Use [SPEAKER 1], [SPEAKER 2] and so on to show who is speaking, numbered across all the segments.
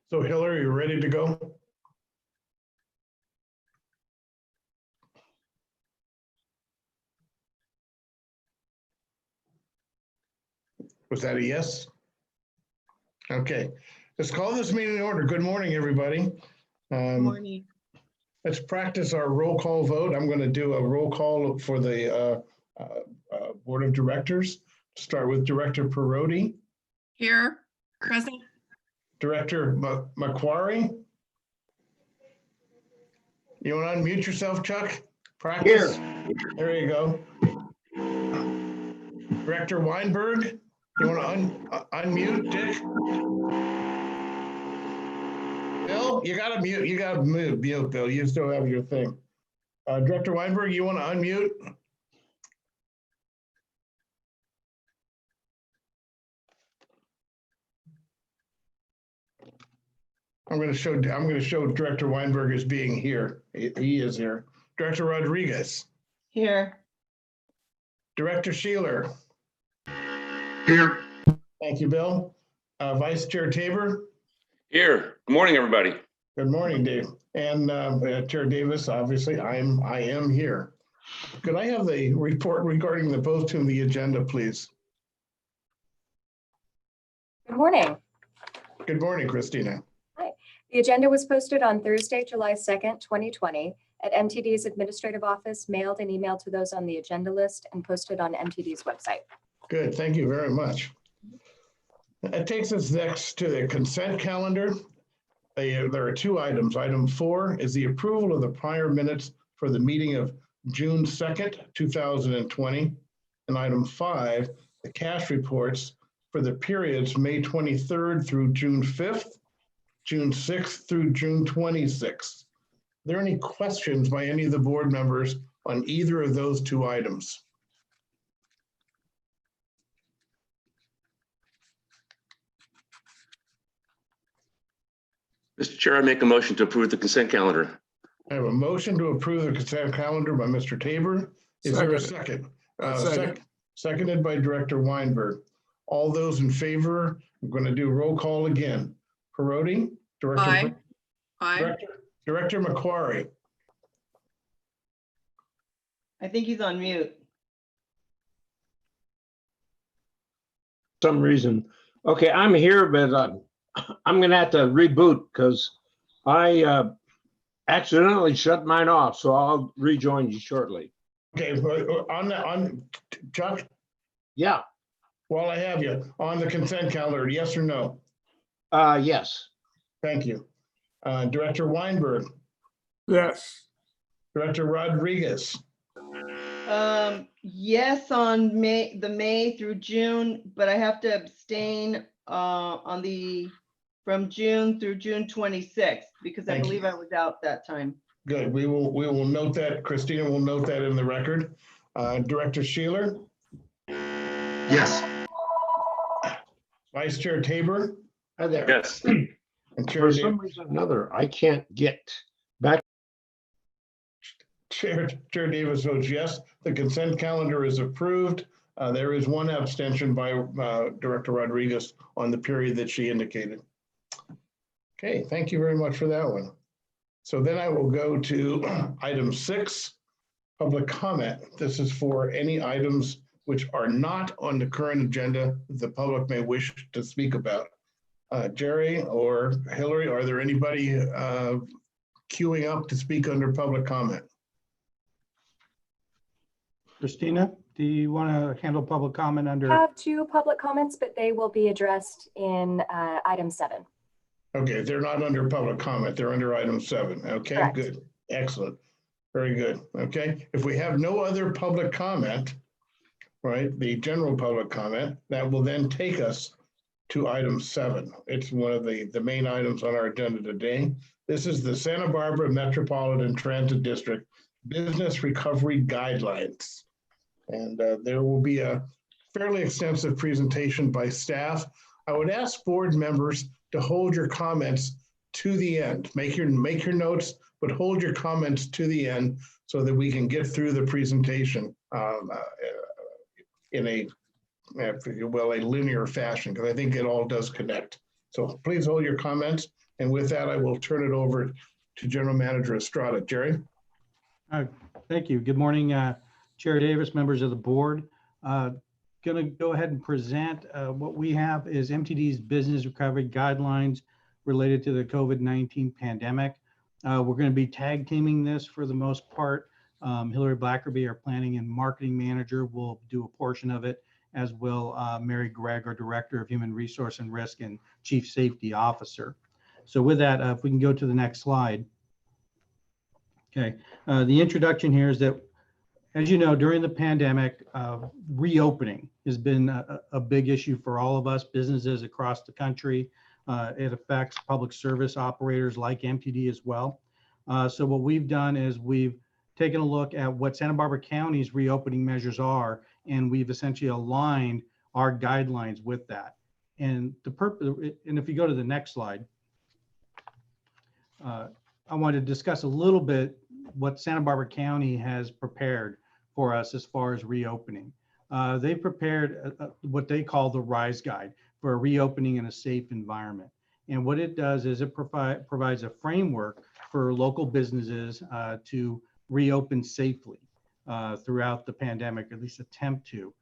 [SPEAKER 1] So Hillary, you ready to go? Was that a yes? Okay, let's call this meeting in order. Good morning, everybody.
[SPEAKER 2] Good morning.
[SPEAKER 1] Let's practice our roll call vote. I'm going to do a roll call for the Board of Directors. Start with Director Perotti.
[SPEAKER 2] Here, present.
[SPEAKER 1] Director Macquarie. You want to unmute yourself, Chuck? Practice.
[SPEAKER 3] Here.
[SPEAKER 1] There you go. Director Weinberg, you want to unmute, Dick? Bill, you got to mute. You got to mute, Bill. You still have your thing. Director Weinberg, you want to unmute? I'm going to show Director Weinberg as being here. He is here. Director Rodriguez.
[SPEAKER 2] Here.
[SPEAKER 1] Director Sheeler.
[SPEAKER 3] Here.
[SPEAKER 1] Thank you, Bill. Vice Chair Tabor.
[SPEAKER 4] Here. Good morning, everybody.
[SPEAKER 1] Good morning, Dave. And Chair Davis, obviously, I am here. Could I have the report regarding the posting of the agenda, please?
[SPEAKER 5] Good morning.
[SPEAKER 1] Good morning, Christina.
[SPEAKER 5] Hi. The agenda was posted on Thursday, July 2nd, 2020 at MTD's administrative office, mailed and emailed to those on the agenda list, and posted on MTD's website.
[SPEAKER 1] Good, thank you very much. That takes us next to the consent calendar. There are two items. Item 4 is the approval of the prior minutes for the meeting of June 2nd, 2020. And item 5, the cash reports for the periods May 23rd through June 5th, June 6th through June 26th. Are there any questions by any of the board members on either of those two items?
[SPEAKER 4] Mr. Chair, I make a motion to approve the consent calendar.
[SPEAKER 1] I have a motion to approve the consent calendar by Mr. Tabor. Is there a second? Seconded by Director Weinberg. All those in favor, I'm going to do roll call again. Perotti?
[SPEAKER 2] Aye. Aye.
[SPEAKER 1] Director Macquarie?
[SPEAKER 2] I think he's on mute.
[SPEAKER 3] Some reason. Okay, I'm here, but I'm gonna have to reboot because I accidentally shut mine off, so I'll rejoin you shortly.
[SPEAKER 1] Okay, on Chuck,
[SPEAKER 3] Yeah,
[SPEAKER 1] while I have you, on the consent calendar, yes or no?
[SPEAKER 3] yes.
[SPEAKER 1] Thank you. Director Weinberg?
[SPEAKER 6] Yes.
[SPEAKER 1] Director Rodriguez?
[SPEAKER 2] Yes on the May through June, but I have to abstain from June through June 26th because I
[SPEAKER 1] Thank you.
[SPEAKER 2] believe I was out that time.
[SPEAKER 1] Good, we will note that. Christina will note that in the record. Director Sheeler?
[SPEAKER 3] Yes.
[SPEAKER 1] Vice Chair Tabor?
[SPEAKER 3] Hi there.
[SPEAKER 4] Yes.
[SPEAKER 1] And
[SPEAKER 3] For some reason or another, I can't get back.
[SPEAKER 1] Chair Davis votes yes. The consent calendar is approved. There is one abstention by Director Rodriguez on the period that she indicated. Okay, thank you very much for that one. So then I will go to item 6, public comment. This is for any items which are not on the current agenda the public may wish to speak about. Jerry or Hillary, are there anybody queuing up to speak under public comment?
[SPEAKER 6] Christina, do you want to handle public comment under?
[SPEAKER 5] I have 2 public comments, but they will be addressed in item 7.
[SPEAKER 1] Okay, they're not under public comment. They're under item 7. Okay,
[SPEAKER 5] Correct.
[SPEAKER 1] Good. Excellent. Very good. Okay, if we have no other public comment, right, the general public comment, that will then take us to item 7. It's one of the main items on our agenda today. This is the Santa Barbara Metropolitan Transit District Business Recovery Guidelines. And there will be a fairly extensive presentation by staff. I would ask board members to hold your comments to the end. Make your notes, but hold your comments to the end so that we can get through the presentation in a, if you will, a linear fashion, because I think it all does connect. So please hold your comments. And with that, I will turn it over to General Manager Estrada. Jerry?
[SPEAKER 6] Thank you. Good morning, Chair Davis, members of the board. Going to go ahead and present what we have is MTD's business recovery guidelines related to the COVID-19 pandemic. We're going to be tag teaming this for the most part. Hillary Blackerby, our planning and marketing manager, will do a portion of it, as will Mary Gregg, our Director of Human Resource and Risk and Chief Safety Officer. So with that, if we can go to the next slide. Okay, the introduction here is that, as you know, during the pandemic, reopening has been a big issue for all of us, businesses across the country. It affects public service operators like MTD as well. So what we've done is we've taken a look at what Santa Barbara County's reopening measures are, and we've essentially aligned our guidelines with that. And the purpose, and if you go to the next slide, I want to discuss a little bit what Santa Barbara County has prepared for us as far as reopening. They prepared what they call the RISE Guide for a reopening in a safe environment. And what it does is it provides a framework for local businesses to reopen safely throughout the pandemic, at least attempt to,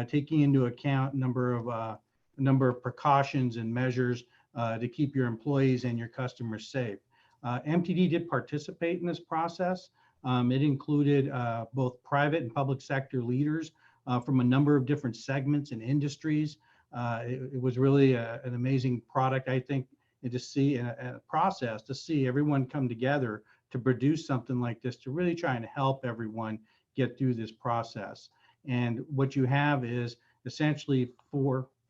[SPEAKER 6] taking into account a number of precautions and measures to keep your employees and your customers safe. MTD did participate in this process. It included both private and public sector leaders from a number of different segments and industries. It was really an amazing product, I think, and to see a process to see everyone come together to produce something like this, to really try and help everyone get through this process. And what you have is essentially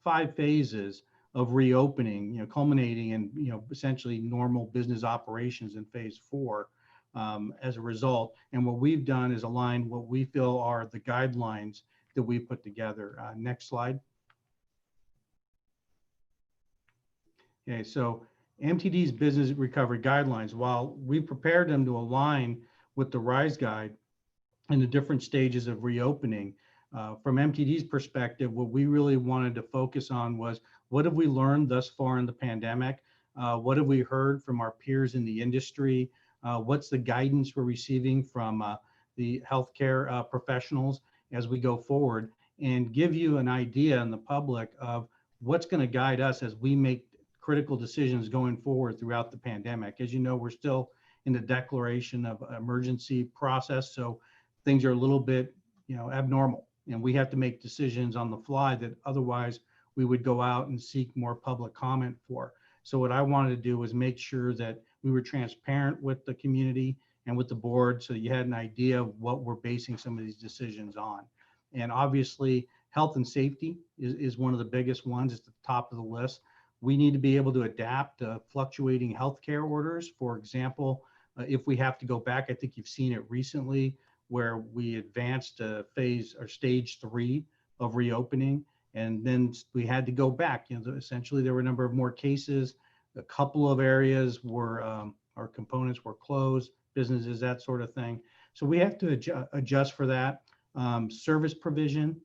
[SPEAKER 6] 5 phases of reopening, culminating in, essentially normal business operations in phase 4 as a result. And what we've done is align what we feel are the guidelines that we put together. Next slide. Okay, so MTD's business recovery guidelines, while we prepared them to align with the RISE Guide and the different stages of reopening, from MTD's perspective, what we really wanted to focus on was, what have we learned thus far in the pandemic? What have we heard from our peers in the industry? What's the guidance we're receiving from the healthcare professionals as we go forward, and give you an idea in the public of what's going to guide us as we make critical decisions going forward throughout the pandemic. As you know, we're still in the declaration of emergency process, so things are a little bit, abnormal, and we have to make decisions on the fly that otherwise we would go out and seek more public comment for. So what I wanted to do was make sure that we were transparent with the community and with the board, so that you had an idea of what we're basing some of these decisions on. And obviously, health and safety is one of the biggest ones. It's at the top of the list. We need to be able to adapt to fluctuating healthcare orders. For example, if we have to go back, I think you've seen it recently, where we advanced to phase or stage 3 of reopening, and then we had to go back. Essentially there were a number of more cases. A couple of areas were, our components were closed, businesses, that sort of thing. So we have to adjust for that. Service provision,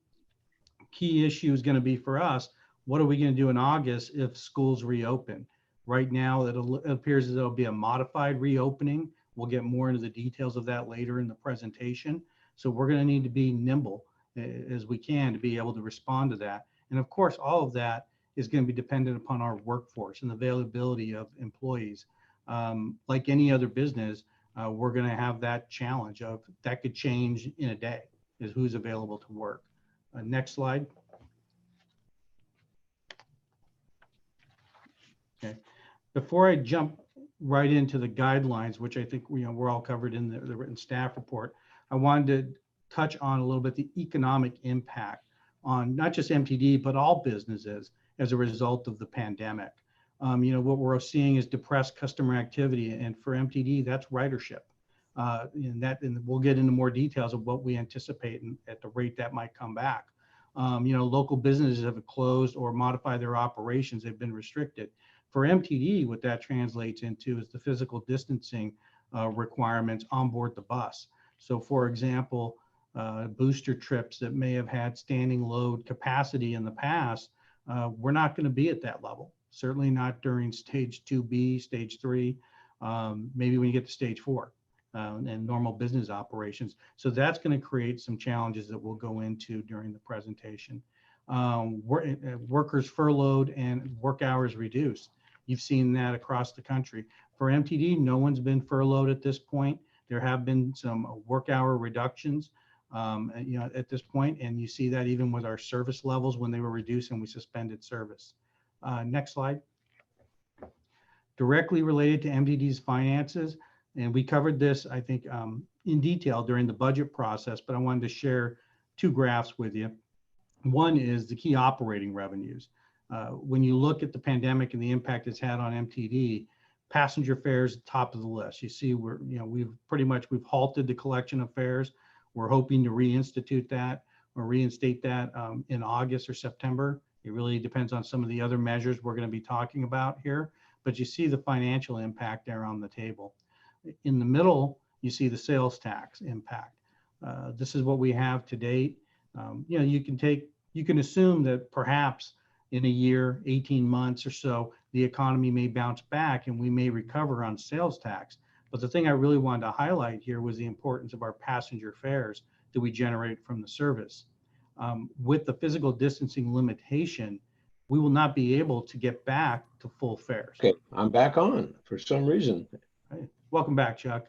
[SPEAKER 6] key issue is going to be for us, what are we going to do in August if schools reopen? Right now, it appears as though it'll be a modified reopening. We'll get more into the details of that later in the presentation. So we're going to need to be nimble as we can to be able to respond to that. And of course, all of that is going to be dependent upon our workforce and availability of employees. Like any other business, we're going to have that challenge of that could change in a day, is who's available to work. Next slide. Okay. Before I jump right into the guidelines, which I think we're all covered in the written staff report, I wanted to touch on a little bit the economic impact on not just MTD, but all businesses as a result of the pandemic. What we're seeing is depressed customer activity, and for MTD, that's ridership. And we'll get into more details of what we anticipate and at the rate that might come back. Local businesses have closed or modified their operations, they've been restricted. For MTD, what that translates into is the physical distancing requirements on board the bus. So for example, booster trips that may have had standing load capacity in the past, we're not going to be at that level. certainly not during stage 2B, stage 3, maybe when you get to stage 4 and normal business operations. So that's going to create some challenges that we'll go into during the presentation. Workers furloughed and work hours reduced. You've seen that across the country. For MTD, no one's been furloughed at this point. There have been some work hour reductions, at this point, and you see that even with our service levels when they were reduced and we suspended service. Next slide. Directly related to MTD's finances, and we covered this, I think, in detail during the budget process, but I wanted to share two graphs with you. One is the key operating revenues. When you look at the pandemic and the impact it's had on MTD, passenger fares top of the list. You see, we've halted the collection of fares. We're hoping to reinstate that in August or September. It really depends on some of the other measures we're going to be talking about here, but you see the financial impact there on the table. In the middle, you see the sales tax impact. This is what we have to date. You can assume that perhaps in a year, 18 months or so, the economy may bounce back and we may recover on sales tax. But the thing I really wanted to highlight here was the importance of our passenger fares that we generate from the service. With the physical distancing limitation, we will not be able to get back to full fares.
[SPEAKER 3] Okay, I'm back on for some reason.
[SPEAKER 6] Welcome back, Chuck.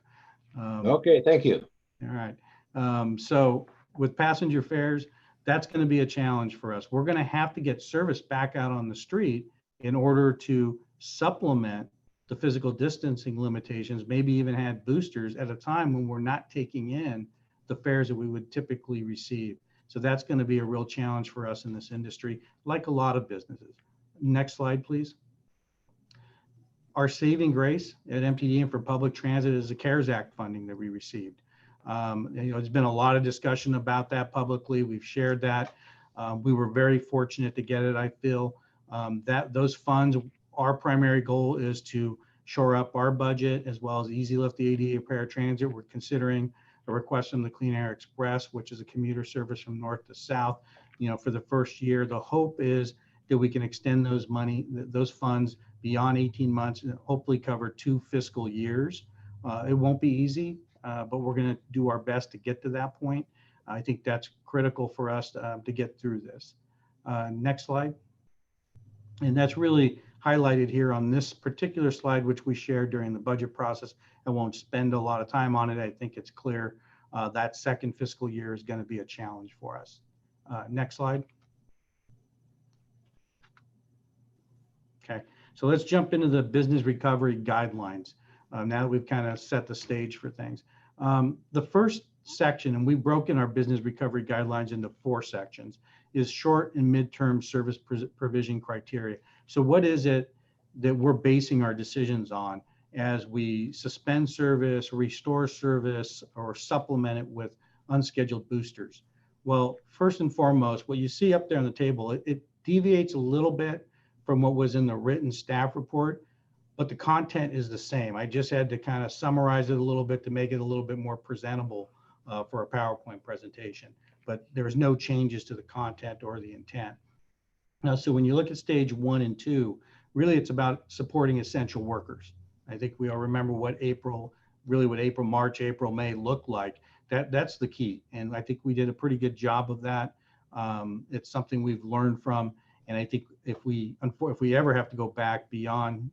[SPEAKER 3] Okay, thank you.
[SPEAKER 6] All right. So with passenger fares, that's going to be a challenge for us. We're going to have to get service back out on the street in order to supplement the physical distancing limitations, maybe even add boosters at a time when we're not taking in the fares that we would typically receive. So that's going to be a real challenge for us in this industry, like a lot of businesses. Next slide, please. Our saving grace at MTD and for public transit is the CARES Act funding that we received. There's been a lot of discussion about that publicly. We've shared that. We were very fortunate to get it, I feel. That those funds, our primary goal is to shore up our budget as well as Easy Lift, the ADA paratransit. We're considering a request from the Clean Air Express, which is a commuter service from north to south. For the first year, the hope is that we can extend those funds beyond 18 months and hopefully cover 2 fiscal years. It won't be easy, but we're going to do our best to get to that point. I think that's critical for us to get through this. Next slide. And that's really highlighted here on this particular slide, which we shared during the budget process. I won't spend a lot of time on it. I think it's clear that second fiscal year is going to be a challenge for us. Next slide. Okay, so let's jump into the business recovery guidelines. Now that we've kind of set the stage for things. The first section, and we've broken our business recovery guidelines into 4 sections, is short and midterm service provision criteria. So what is it that we're basing our decisions on as we suspend service, restore service, or supplement it with unscheduled boosters? Well, first and foremost, what you see up there on the table, it deviates a little bit from what was in the written staff report, but the content is the same. I just had to kind of summarize it a little bit to make it a little bit more presentable for a PowerPoint presentation, but there's no changes to the content or the intent. Now, so when you look at stage 1 and 2, really it's about supporting essential workers. I think we all remember what March, April, May looked like. That's the key. And I think we did a pretty good job of that. It's something we've learned from. And I think if we ever have to go back beyond,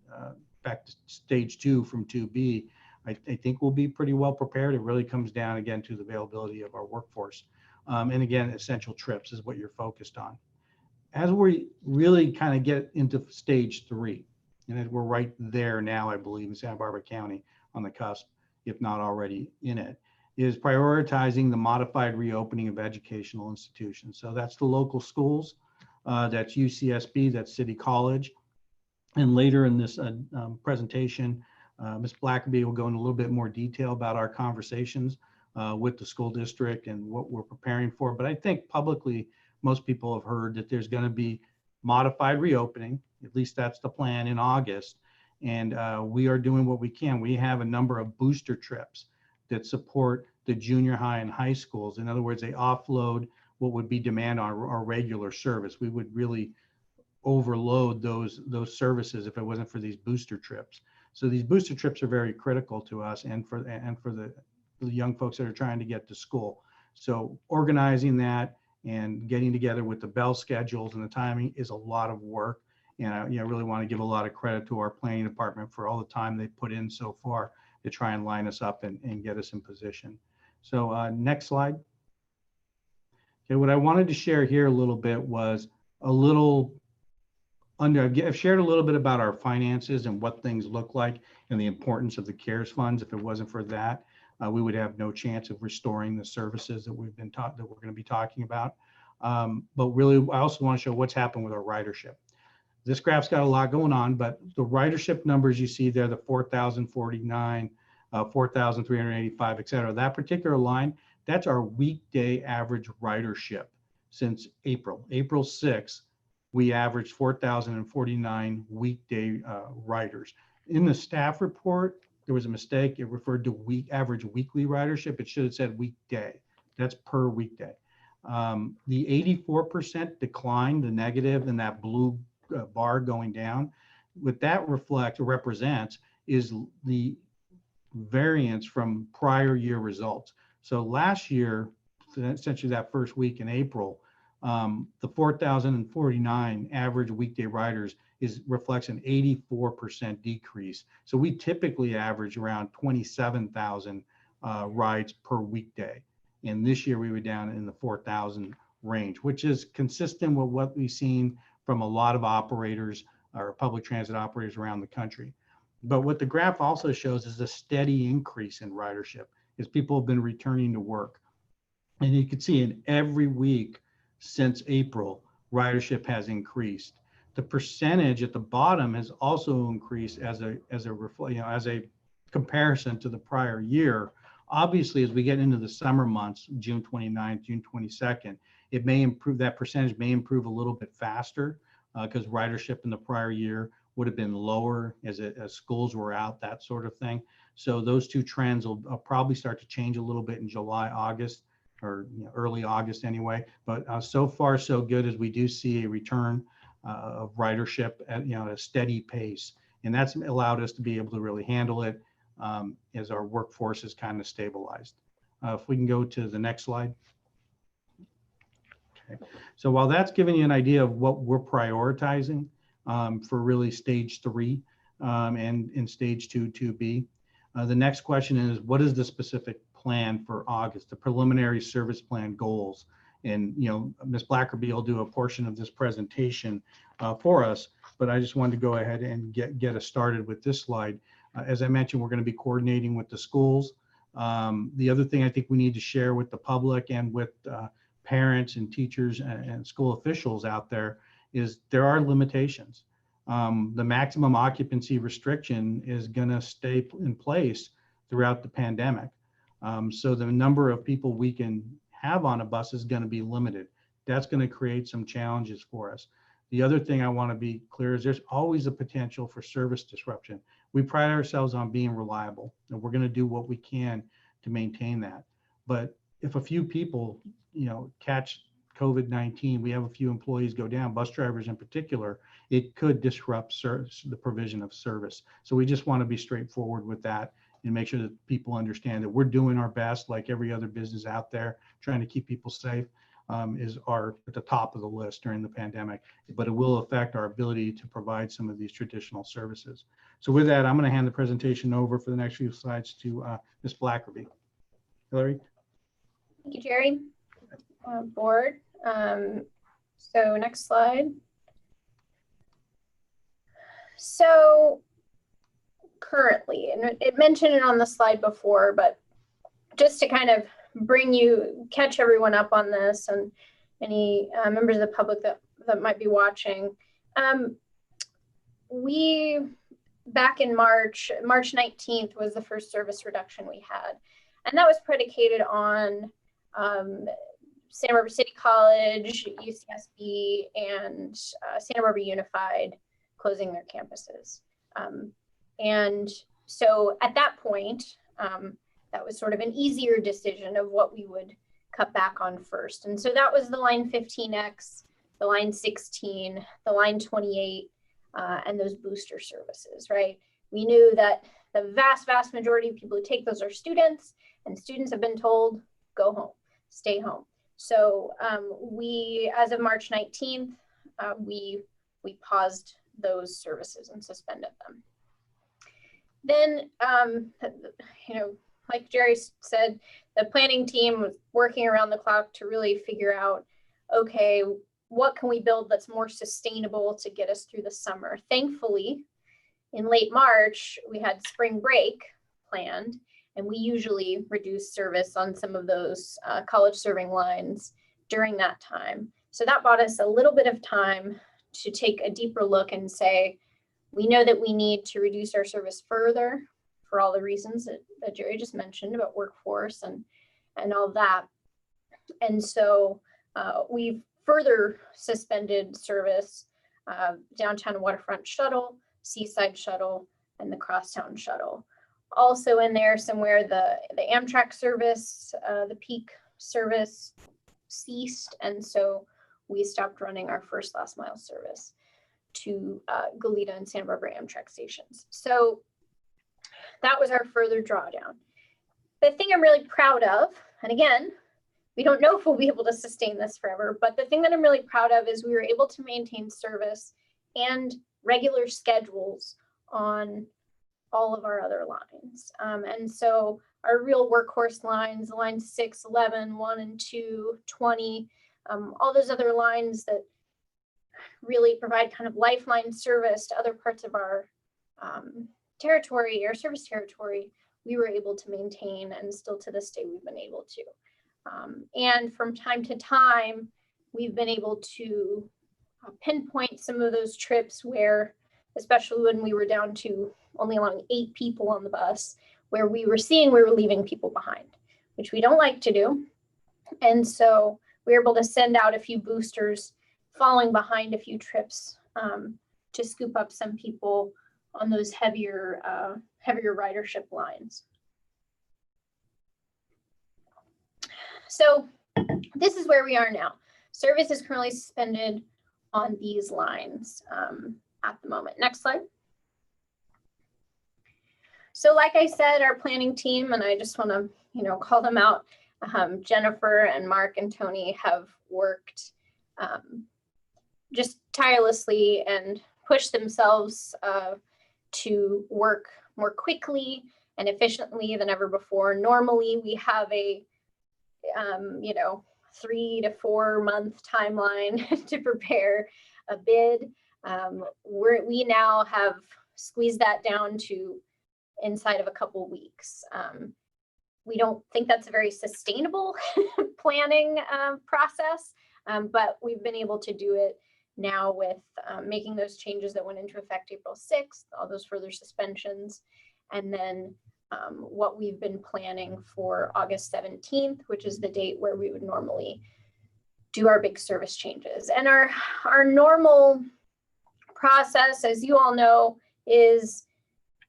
[SPEAKER 6] back to stage 2 from 2B, I think we'll be pretty well prepared. It really comes down again to the availability of our workforce. And again, essential trips is what you're focused on. As we really kind of get into stage 3, and we're right there now, I believe, in Santa Barbara County on the cusp, if not already in it, is prioritizing the modified reopening of educational institutions. So that's the local schools, that's UCSB, that's City College. And later in this presentation, Ms. Blackaby will go into a little bit more detail about our conversations with the school district and what we're preparing for. But I think publicly, most people have heard that there's going to be modified reopening. At least that's the plan in August. And we are doing what we can. We have a number of booster trips that support the junior high and high schools. In other words, they offload what would be demand on our regular service. We would really overload those services if it wasn't for these booster trips. So these booster trips are very critical to us and for the young folks that are trying to get to school. So organizing that and getting together with the bell schedules and the timing is a lot of work. And I really want to give a lot of credit to our planning department for all the time they put in so far to try and line us up and get us in position. So next slide. Okay, what I wanted to share here a little bit was I've shared a little bit about our finances and what things look like and the importance of the CARES funds. If it wasn't for that, we would have no chance of restoring the services that we're going to be talking about. But really, I also want to show what's happened with our ridership. This graph's got a lot going on, but the ridership numbers you see there, the 4,049, 4,385, et cetera, that particular line, that's our weekday average ridership since April 6th. We averaged 4,049 weekday riders. In the staff report, there was a mistake. It referred to average weekly ridership. It should have said weekday. That's per weekday. The 84% decline, the negative in that blue bar going down, what that represents is the variance from prior year results. So last year, essentially that first week in April, the 4,049 average weekday riders reflects an 84% decrease. So we typically average around 27,000 rides per weekday. And this year we were down in the 4,000 range, which is consistent with what we've seen from a lot of operators or public transit operators around the country. But what the graph also shows is a steady increase in ridership as people have been returning to work. And you can see in every week since April, ridership has increased. The percentage at the bottom has also increased as a comparison to the prior year. Obviously, as we get into the summer months, June 29th, June 22nd, it may improve, that percentage may improve a little bit faster because ridership in the prior year would have been lower as schools were out, that sort of thing. So those two trends will probably start to change a little bit in July, August, or early August anyway. But so far so good, as we do see a return of ridership at a steady pace, and that's allowed us to be able to really handle it as our workforce is kind of stabilized. If we can go to the next slide. Okay. So while that's giving you an idea of what we're prioritizing for really stage 3 and in stage 2, 2B, the next question is, what is the specific plan for August, the preliminary service plan goals? And Ms. Blackerby will do a portion of this presentation for us, but I just wanted to go ahead and get us started with this slide. As I mentioned, we're going to be coordinating with the schools. The other thing I think we need to share with the public and with parents and teachers and school officials out there is there are limitations. The maximum occupancy restriction is going to stay in place throughout the pandemic. So the number of people we can have on a bus is going to be limited. That's going to create some challenges for us. The other thing I want to be clear is there's always a potential for service disruption. We pride ourselves on being reliable, and we're going to do what we can to maintain that. But if a few people, catch COVID-19, we have a few employees go down, bus drivers in particular, it could disrupt the provision of service. So we just want to be straightforward with that and make sure that people understand that we're doing our best, like every other business out there, trying to keep people safe is at the top of the list during the pandemic, but it will affect our ability to provide some of these traditional services. So with that, I'm going to hand the presentation over for the next few slides to Ms. Blackerby. Hillary?
[SPEAKER 7] Thank you, Jerry. Board. So next slide. So currently, and it mentioned it on the slide before, but just to kind of catch everyone up on this and any members of the public that might be watching. We, back in March 19th was the first service reduction we had. And that was predicated on Santa Barbara City College, UCSB, and Santa Barbara Unified closing their campuses. And so at that point, that was sort of an easier decision of what we would cut back on first. And so that was the Line 15X the line 16, the line 28, and those booster services, right? We knew that the vast majority of people who take those are students, and students have been told, go home, stay home. So we, as of March 19th, we paused those services and suspended them. Then, like Jerry said, the planning team was working around the clock to really figure out, okay, what can we build that's more sustainable to get us through the summer? Thankfully, in late March, we had spring break planned, and we usually reduce service on some of those college serving lines during that time. So that bought us a little bit of time to take a deeper look and say, we know that we need to reduce our service further for all the reasons that Jerry just mentioned about workforce and all that. And so we've further suspended service, downtown waterfront shuttle, seaside shuttle, and the crosstown shuttle. Also in there somewhere, the Amtrak service, the peak service ceased. And so we stopped running our first last mile service to Goleta and Santa Barbara Amtrak stations. So that was our further drawdown. The thing I'm really proud of, and again, we don't know if we'll be able to sustain this forever, but the thing that I'm really proud of is we were able to maintain service and regular schedules on all of our other lines. And so our real workhorse lines, lines 6, 11, 1 and 2, 20, all those other lines that really provide kind of lifeline service to other parts of our territory, air service territory, we were able to maintain, and still to this day we've been able to. And from time to time, we've been able to pinpoint some of those trips where, especially when we were down to only allowing 8 people on the bus, where we were seeing we were leaving people behind, which we don't like to do. And so we were able to send out a few boosters following behind a few trips to scoop up some people on those heavier ridership lines. So this is where we are now. Service is currently suspended on these lines at the moment. Next slide. So like I said, our planning team, and I just want to call them out, Jennifer and Mark and Tony have worked just tirelessly and pushed themselves to work more quickly and efficiently than ever before. Normally we have a 3 to 4 month timeline to prepare a bid. We now have squeezed that down to inside of a couple weeks. We don't think that's a very sustainable planning process, but we've been able to do it now with making those changes that went into effect April 6th, all those further suspensions, and then what we've been planning for August 17th, which is the date where we would normally do our big service changes. And our normal process, as you all know, is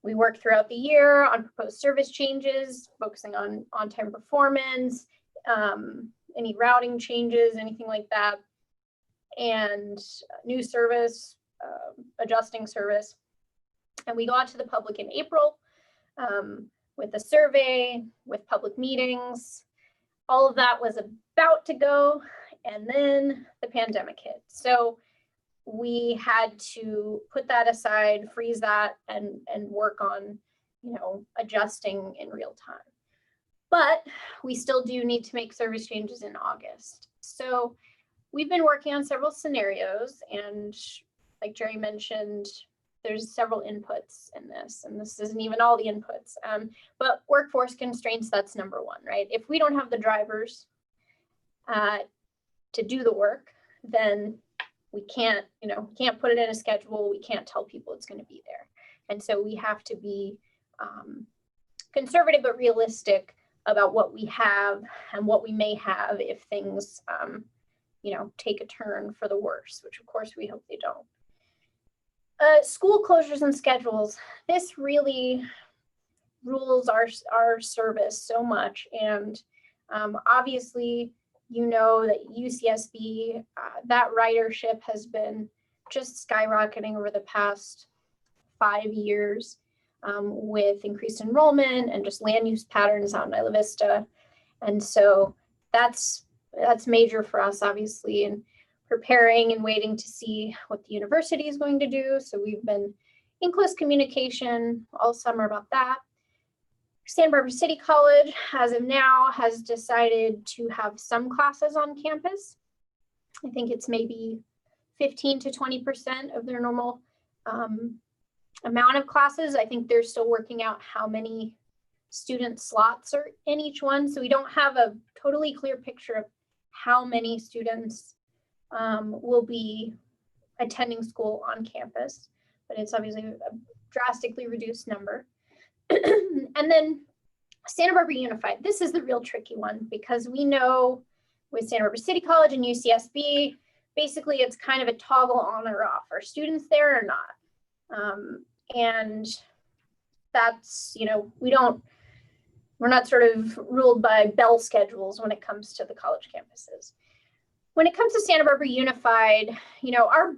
[SPEAKER 7] we work throughout the year on proposed service changes, focusing on on-time performance, any routing changes, anything like that, and new service, adjusting service. And we go out to the public in April with a survey, with public meetings. All of that was about to go, and then the pandemic hit. So we had to put that aside, freeze that, and work on, adjusting in real time. But we still do need to make service changes in August. So we've been working on several scenarios, and like Jerry mentioned, there's several inputs in this, and this isn't even all the inputs, but workforce constraints, that's number one, right? If we don't have the drivers to do the work, then we can't put it in a schedule. We can't tell people it's going to be there. And so we have to be conservative but realistic about what we have and what we may have if things, take a turn for the worse, which of course we hope they don't. School closures and schedules. This really rules our service so much. And obviously you know that UCSB, that ridership has been just skyrocketing over the past 5 years with increased enrollment and just land use patterns out in Isla Vista. And so that's major for us, obviously, and preparing and waiting to see what the university is going to do. So we've been in close communication all summer about that. Santa Barbara City College, as of now, has decided to have some classes on campus. I think it's maybe 15 to 20% of their normal amount of classes. I think they're still working out how many student slots are in each one. So we don't have a totally clear picture of how many students will be attending school on campus, but it's obviously a drastically reduced number. And then Santa Barbara Unified, this is the real tricky one, because we know with Santa Barbara City College and UCSB, basically it's kind of a toggle on or off. Are students there or not? And that's, you know, we're not sort of ruled by bell schedules when it comes to the college campuses. When it comes to Santa Barbara Unified, you know, our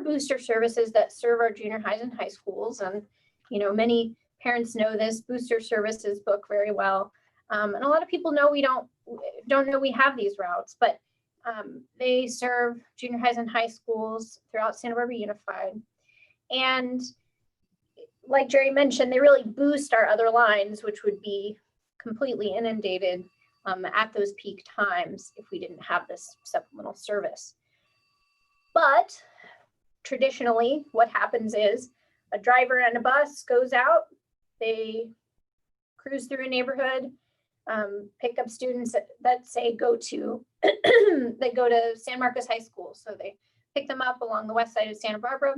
[SPEAKER 7] booster services that serve our junior highs and high schools, and, you know, many parents know this, booster services book very well. And a lot of people know we don't know we have these routes, but they serve junior highs and high schools throughout Santa Barbara Unified. And like Jerry mentioned, they really boost our other lines, which would be completely inundated at those peak times if we didn't have this supplemental service. But traditionally, what happens is a driver and a bus goes out, they cruise through a neighborhood, pick up students that say go to San Marcos High School. So they pick them up along the west side of Santa Barbara,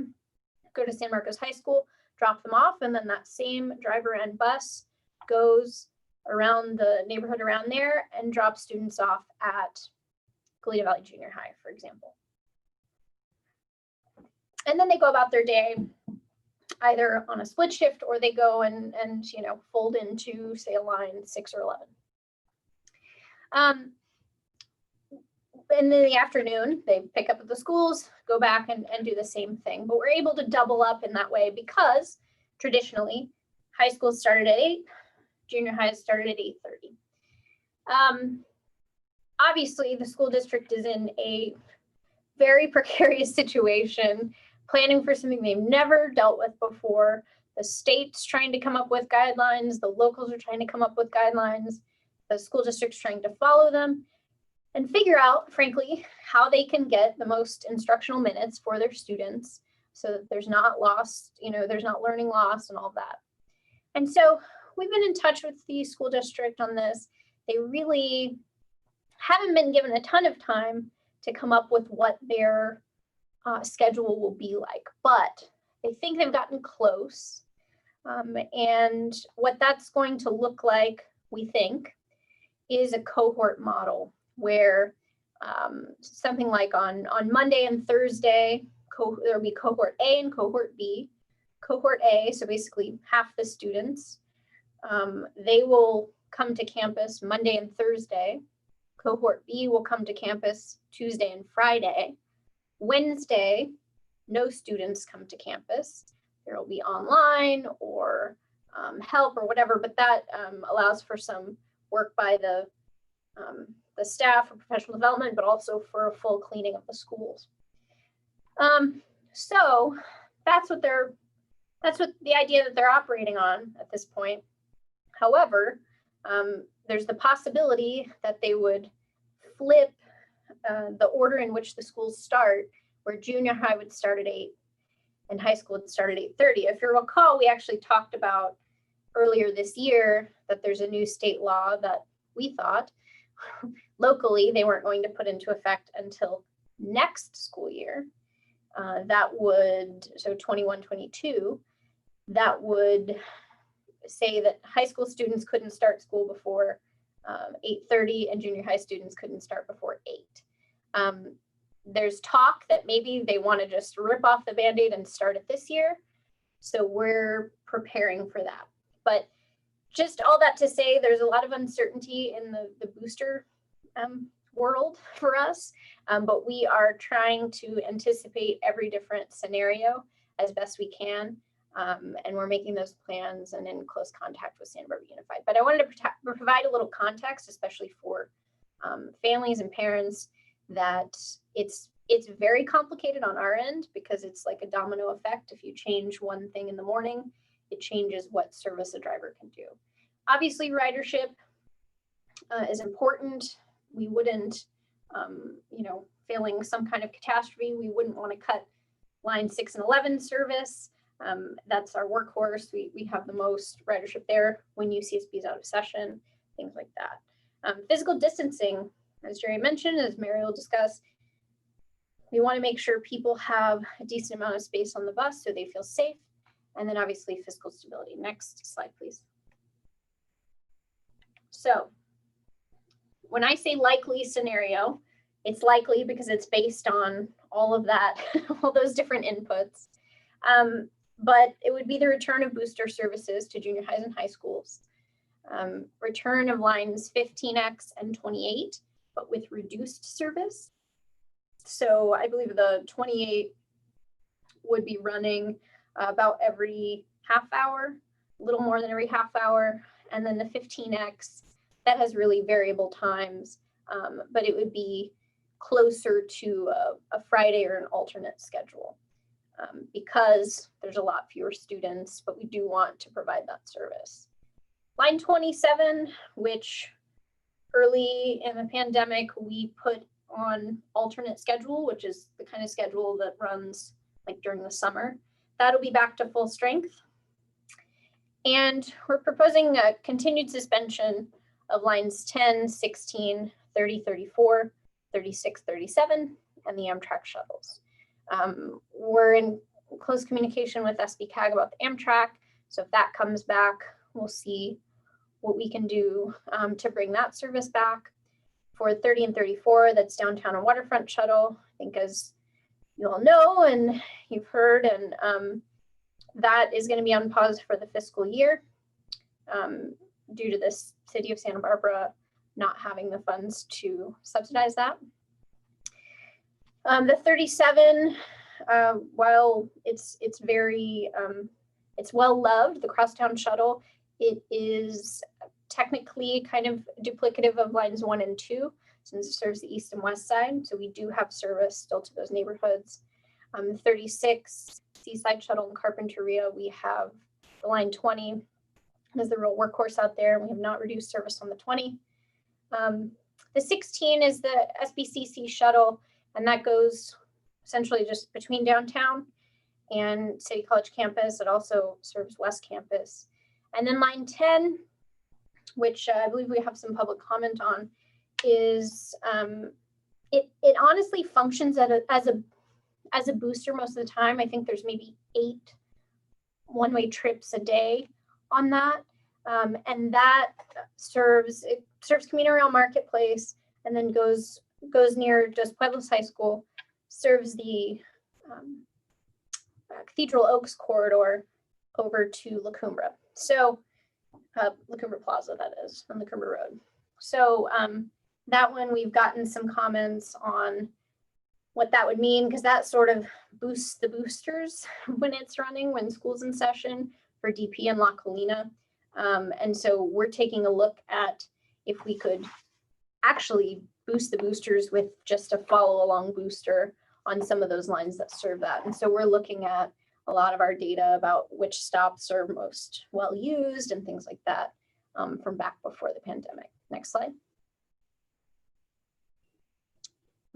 [SPEAKER 7] go to San Marcos High School, drop them off, and then that same driver and bus goes around the neighborhood around there and drops students off at Goleta Valley Junior High, for example. And then they go about their day either on a split shift, or they go and you know, fold into, say, a line 6 or 11. And in the afternoon, they pick up at the schools, go back and do the same thing. But we're able to double up in that way because traditionally, high schools started at 8, junior highs started at 8:30. Obviously, the school district is in a very precarious situation, planning for something they've never dealt with before. The state's trying to come up with guidelines. The locals are trying to come up with guidelines. The school district's trying to follow them and figure out, frankly, how they can get the most instructional minutes for their students so that there's not loss, you know, there's not learning loss and all that. And so we've been in touch with the school district on this. They really haven't been given a ton of time to come up with what their schedule will be like, but they think they've gotten close. And what that's going to look like, we think, is a cohort model where something like on Monday and Thursday, there'll be cohort A and cohort B. Cohort A, so basically half the students, they will come to campus Monday and Thursday. Cohort B will come to campus Tuesday and Friday. Wednesday, no students come to campus. There will be online or help or whatever, but that allows for some work by the staff for professional development, but also for a full cleaning of the schools. So that's what the idea that they're operating on at this point. However, there's the possibility that they would flip the order in which the schools start, where junior high would start at 8 and high school would start at 8:30. If you recall, we actually talked about earlier this year that there's a new state law that we thought locally they weren't going to put into effect until next school year. That would, so 21-22, that would say that high school students couldn't start school before 8:30 and junior high students couldn't start before 8. There's talk that maybe they want to just rip off the Band-Aid and start it this year. So we're preparing for that. But just all that to say, there's a lot of uncertainty in the booster world for us, but we are trying to anticipate every different scenario as best we can. And we're making those plans and in close contact with Santa Barbara Unified. But I wanted to provide a little context, especially for families and parents, that it's very complicated on our end because it's like a domino effect. If you change one thing in the morning, it changes what service a driver can do. Obviously, ridership is important. We wouldn't, failing some kind of catastrophe, we wouldn't want to cut line 6 and 11 service. That's our workhorse. We have the most ridership there when UCSB is out of session, things like that. Physical distancing, as Jerry mentioned, as Mary will discuss, we want to make sure people have a decent amount of space on the bus so they feel safe. And then obviously physical stability. Next slide, please. So when I say likely scenario, it's likely because it's based on all of that, all those different inputs. But it would be the return of booster services to junior highs and high schools. Return of lines 15X and 28, but with reduced service. So I believe the 28 would be running about every half hour, a little more than every half hour. And then the 15X, that has really variable times, but it would be closer to a Friday or an alternate schedule because there's a lot fewer students, but we do want to provide that service. Line 27, which early in the pandemic, we put on alternate schedule, which is the kind of schedule that runs like during the summer. That'll be back to full strength. And we're proposing a continued suspension of lines 10, 16, 30, 34, 36, 37, and the Amtrak shuttles. We're in close communication with SBCAG about the Amtrak. So if that comes back, we'll see what we can do to bring that service back. For 30 and 34, that's downtown and waterfront shuttle. I think as you all know and you've heard, and that is going to be on pause for the fiscal year due to the city of Santa Barbara not having the funds to subsidize that. The 37, while it's very, it's well loved, the crosstown shuttle, it is technically kind of duplicative of lines 1 and 2 since it serves the east and west side. So we do have service still to those neighborhoods. 36, Seaside Shuttle in Carpinteria, we have the line 20 as the real workhorse out there. We have not reduced service on the 20. The 16 is the SBCC shuttle, and that goes essentially just between downtown and City College campus. It also serves West Campus. And then line 10, which I believe we have some public comment on, is it honestly functions as a booster most of the time. I think there's maybe 8 one-way trips a day on that. And that serves Camino Real Marketplace and then goes near Dos Pueblos High School, serves the Cathedral Oaks corridor over to La Cumbre. So La Cumbre Plaza, that is, on La Cumbre Road. So that one, we've gotten some comments on what that would mean, because that sort of boosts the boosters when it's running, when school's in session for DP and La Colina. And so we're taking a look at if we could actually boost the boosters with just a follow along booster on some of those lines that serve that. And so we're looking at a lot of our data about which stops are most well used and things like that from back before the pandemic. Next slide.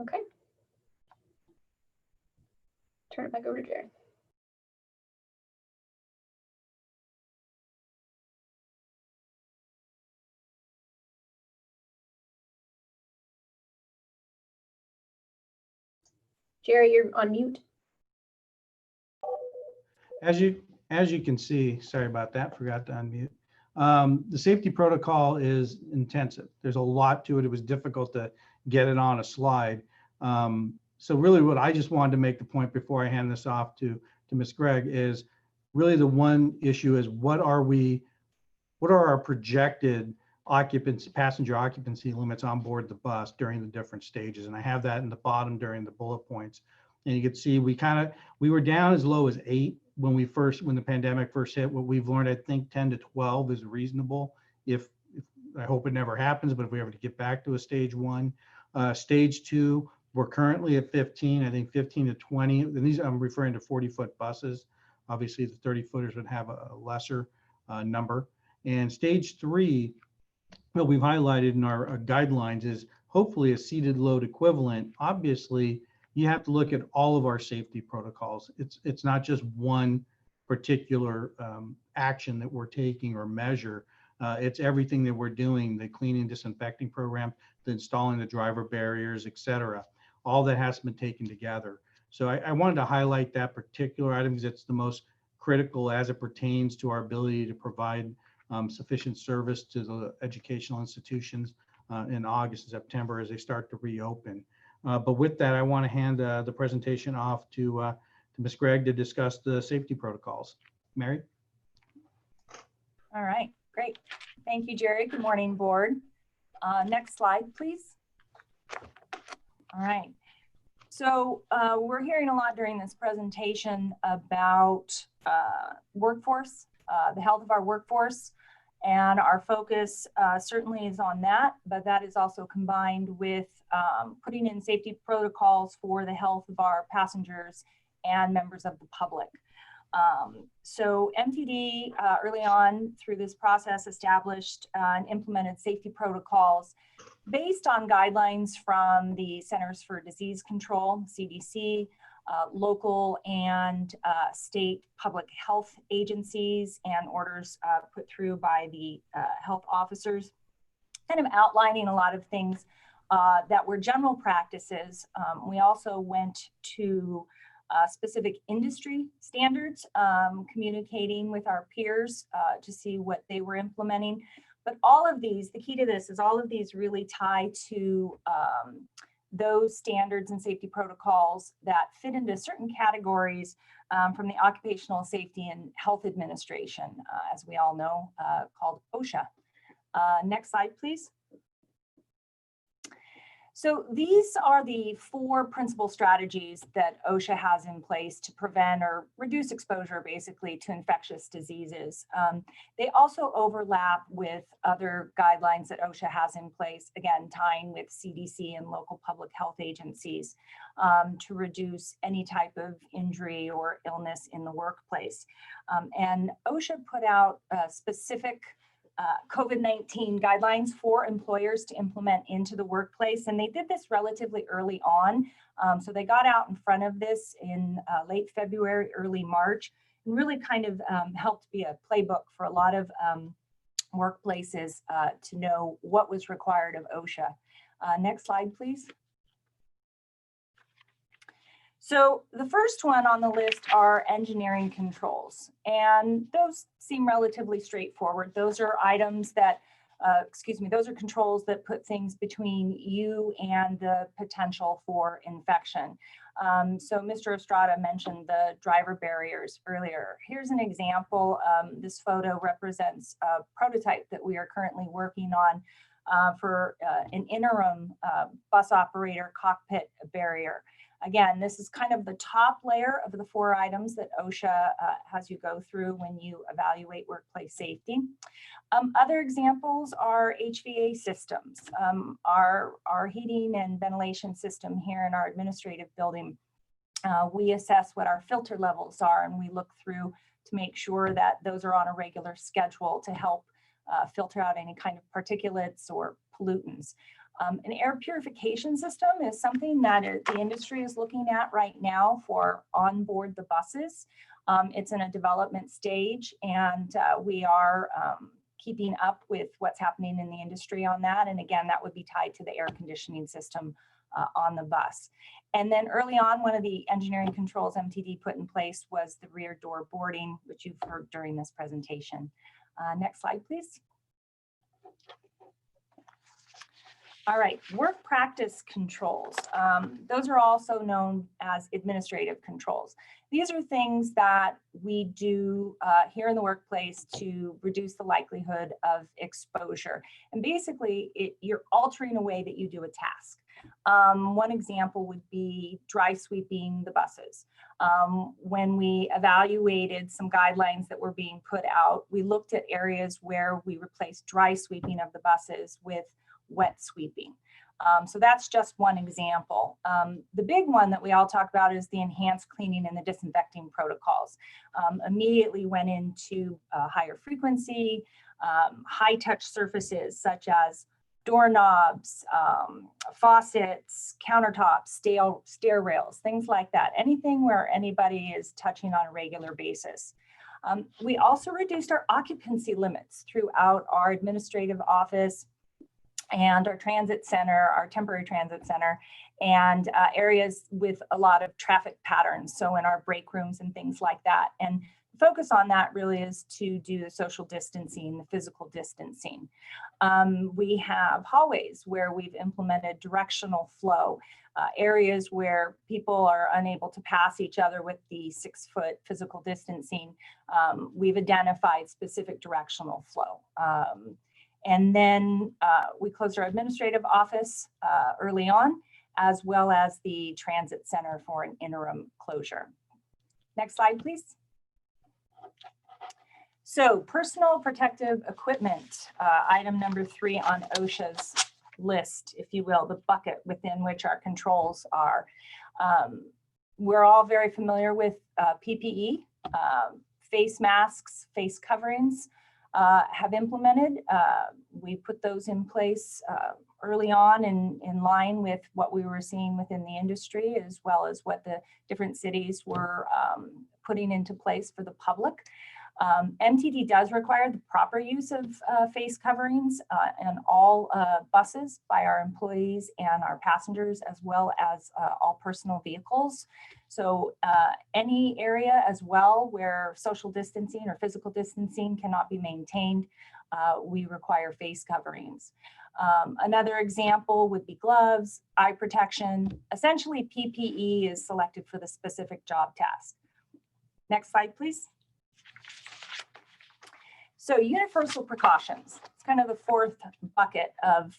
[SPEAKER 7] Okay. Turn it back over to Jerry. Jerry, you're on mute.
[SPEAKER 6] As you can see, sorry about that, forgot to unmute. The safety protocol is intensive. There's a lot to it. It was difficult to get it on a slide. So really what I just wanted to make the point before I hand this off to Ms. Gregg is really the one issue is what are our projected occupancy, passenger occupancy limits on board the bus during the different stages. And I have that in the bottom during the bullet points. And you can see we were down as low as 8 when the pandemic first hit. What we've learned, I think 10 to 12 is reasonable. If I hope it never happens, but if we ever get back to a stage 1, stage 2, we're currently at 15, I think 15 to 20. And these, I'm referring to 40-foot buses. Obviously the 30-footers would have a lesser number. And stage 3, what we've highlighted in our guidelines is hopefully a seated load equivalent. Obviously, you have to look at all of our safety protocols. It's not just one particular action that we're taking or measure. It's everything that we're doing, the cleaning, disinfecting program, the installing the driver barriers, et cetera. All that has been taken together. So I wanted to highlight that particular item because it's the most critical as it pertains to our ability to provide sufficient service to the educational institutions in August and September as they start to reopen. But with that, I want to hand the presentation off to Ms. Gregg to discuss the safety protocols. Mary?
[SPEAKER 8] All right, great. Thank you, Jerry. Good morning, board. Next slide, please. All right. So we're hearing a lot during this presentation about workforce, the health of our workforce, and our focus certainly is on that, but that is also combined with putting in safety protocols for the health of our passengers and members of the public. So MTD early on through this process established and implemented safety protocols based on guidelines from the Centers for Disease Control, CDC, local and state public health agencies, and orders put through by the health officers, kind of outlining a lot of things that were general practices. We also went to specific industry standards, communicating with our peers to see what they were implementing. But all of these, the key to this is all of these really tie to those standards and safety protocols that fit into certain categories from the Occupational Safety and Health Administration, as we all know, called OSHA. Next slide, please. So these are the 4 principal strategies that OSHA has in place to prevent or reduce exposure basically to infectious diseases. They also overlap with other guidelines that OSHA has in place, again, tying with CDC and local public health agencies to reduce any type of injury or illness in the workplace. And OSHA put out specific COVID-19 guidelines for employers to implement into the workplace. And they did this relatively early on. So they got out in front of this in late February, early March, and really kind of helped be a playbook for a lot of workplaces to know what was required of OSHA. Next slide, please. So the first one on the list are engineering controls, and those seem relatively straightforward. Those are items that, those are controls that put things between you and the potential for infection. So Mr. Estrada mentioned the driver barriers earlier. Here's an example. This photo represents a prototype that we are currently working on for an interim bus operator cockpit barrier. Again, this is kind of the top layer of the 4 items that OSHA has you go through when you evaluate workplace safety. Other examples are HVA systems. Our heating and ventilation system here in our administrative building, we assess what our filter levels are, and we look through to make sure that those are on a regular schedule to help filter out any kind of particulates or pollutants. An air purification system is something that the industry is looking at right now for on board the buses. It's in a development stage, and we are keeping up with what's happening in the industry on that. And again, that would be tied to the air conditioning system on the bus. And then early on, one of the engineering controls MTD put in place was the rear door boarding, which you've heard during this presentation. Next slide, please. All right, work practice controls. Those are also known as administrative controls. These are things that we do here in the workplace to reduce the likelihood of exposure. And basically, you're altering the way that you do a task. One example would be dry sweeping the buses. When we evaluated some guidelines that were being put out, we looked at areas where we replaced dry sweeping of the buses with wet sweeping. So that's just one example. The big one that we all talk about is the enhanced cleaning and the disinfecting protocols. Immediately went into higher frequency, high touch surfaces such as doorknobs, faucets, countertops, stair rails, things like that. Anything where anybody is touching on a regular basis. We also reduced our occupancy limits throughout our administrative office and our transit center, our temporary transit center, and areas with a lot of traffic patterns. So in our break rooms and things like that. And the focus on that really is to do the social distancing, the physical distancing. We have hallways where we've implemented directional flow, areas where people are unable to pass each other with the 6-foot physical distancing. We've identified specific directional flow. And then we closed our administrative office early on, as well as the transit center for an interim closure. Next slide, please. So personal protective equipment, item number 3 on OSHA's list, if you will, the bucket within which our controls are. We're all very familiar with PPE, face masks, face coverings. Have implemented. We put those in place early on in line with what we were seeing within the industry, as well as what the different cities were putting into place for the public. MTD does require the proper use of face coverings in all buses by our employees and our passengers, as well as all personal vehicles. So any area as well where social distancing or physical distancing cannot be maintained, we require face coverings. Another example would be gloves, eye protection. Essentially, PPE is selected for the specific job task. Next slide, please. So universal precautions, it's kind of the 4th bucket of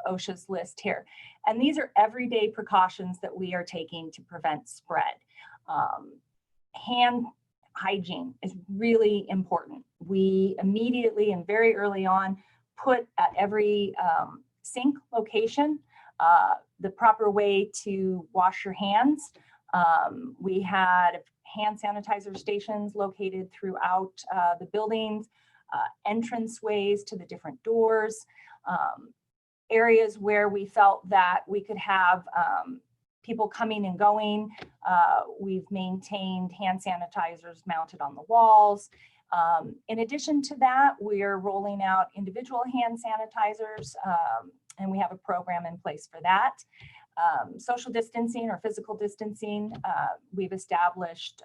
[SPEAKER 8] OSHA's list here. And these are everyday precautions that we are taking to prevent spread. Hand hygiene is really important. We immediately and very early on put at every sink location the proper way to wash your hands. We had hand sanitizer stations located throughout the buildings. Entrance ways to the different doors, areas where we felt that we could have people coming and going. We've maintained hand sanitizers mounted on the walls. In addition to that, we are rolling out individual hand sanitizers, and we have a program in place for that. Social distancing or physical distancing, we've established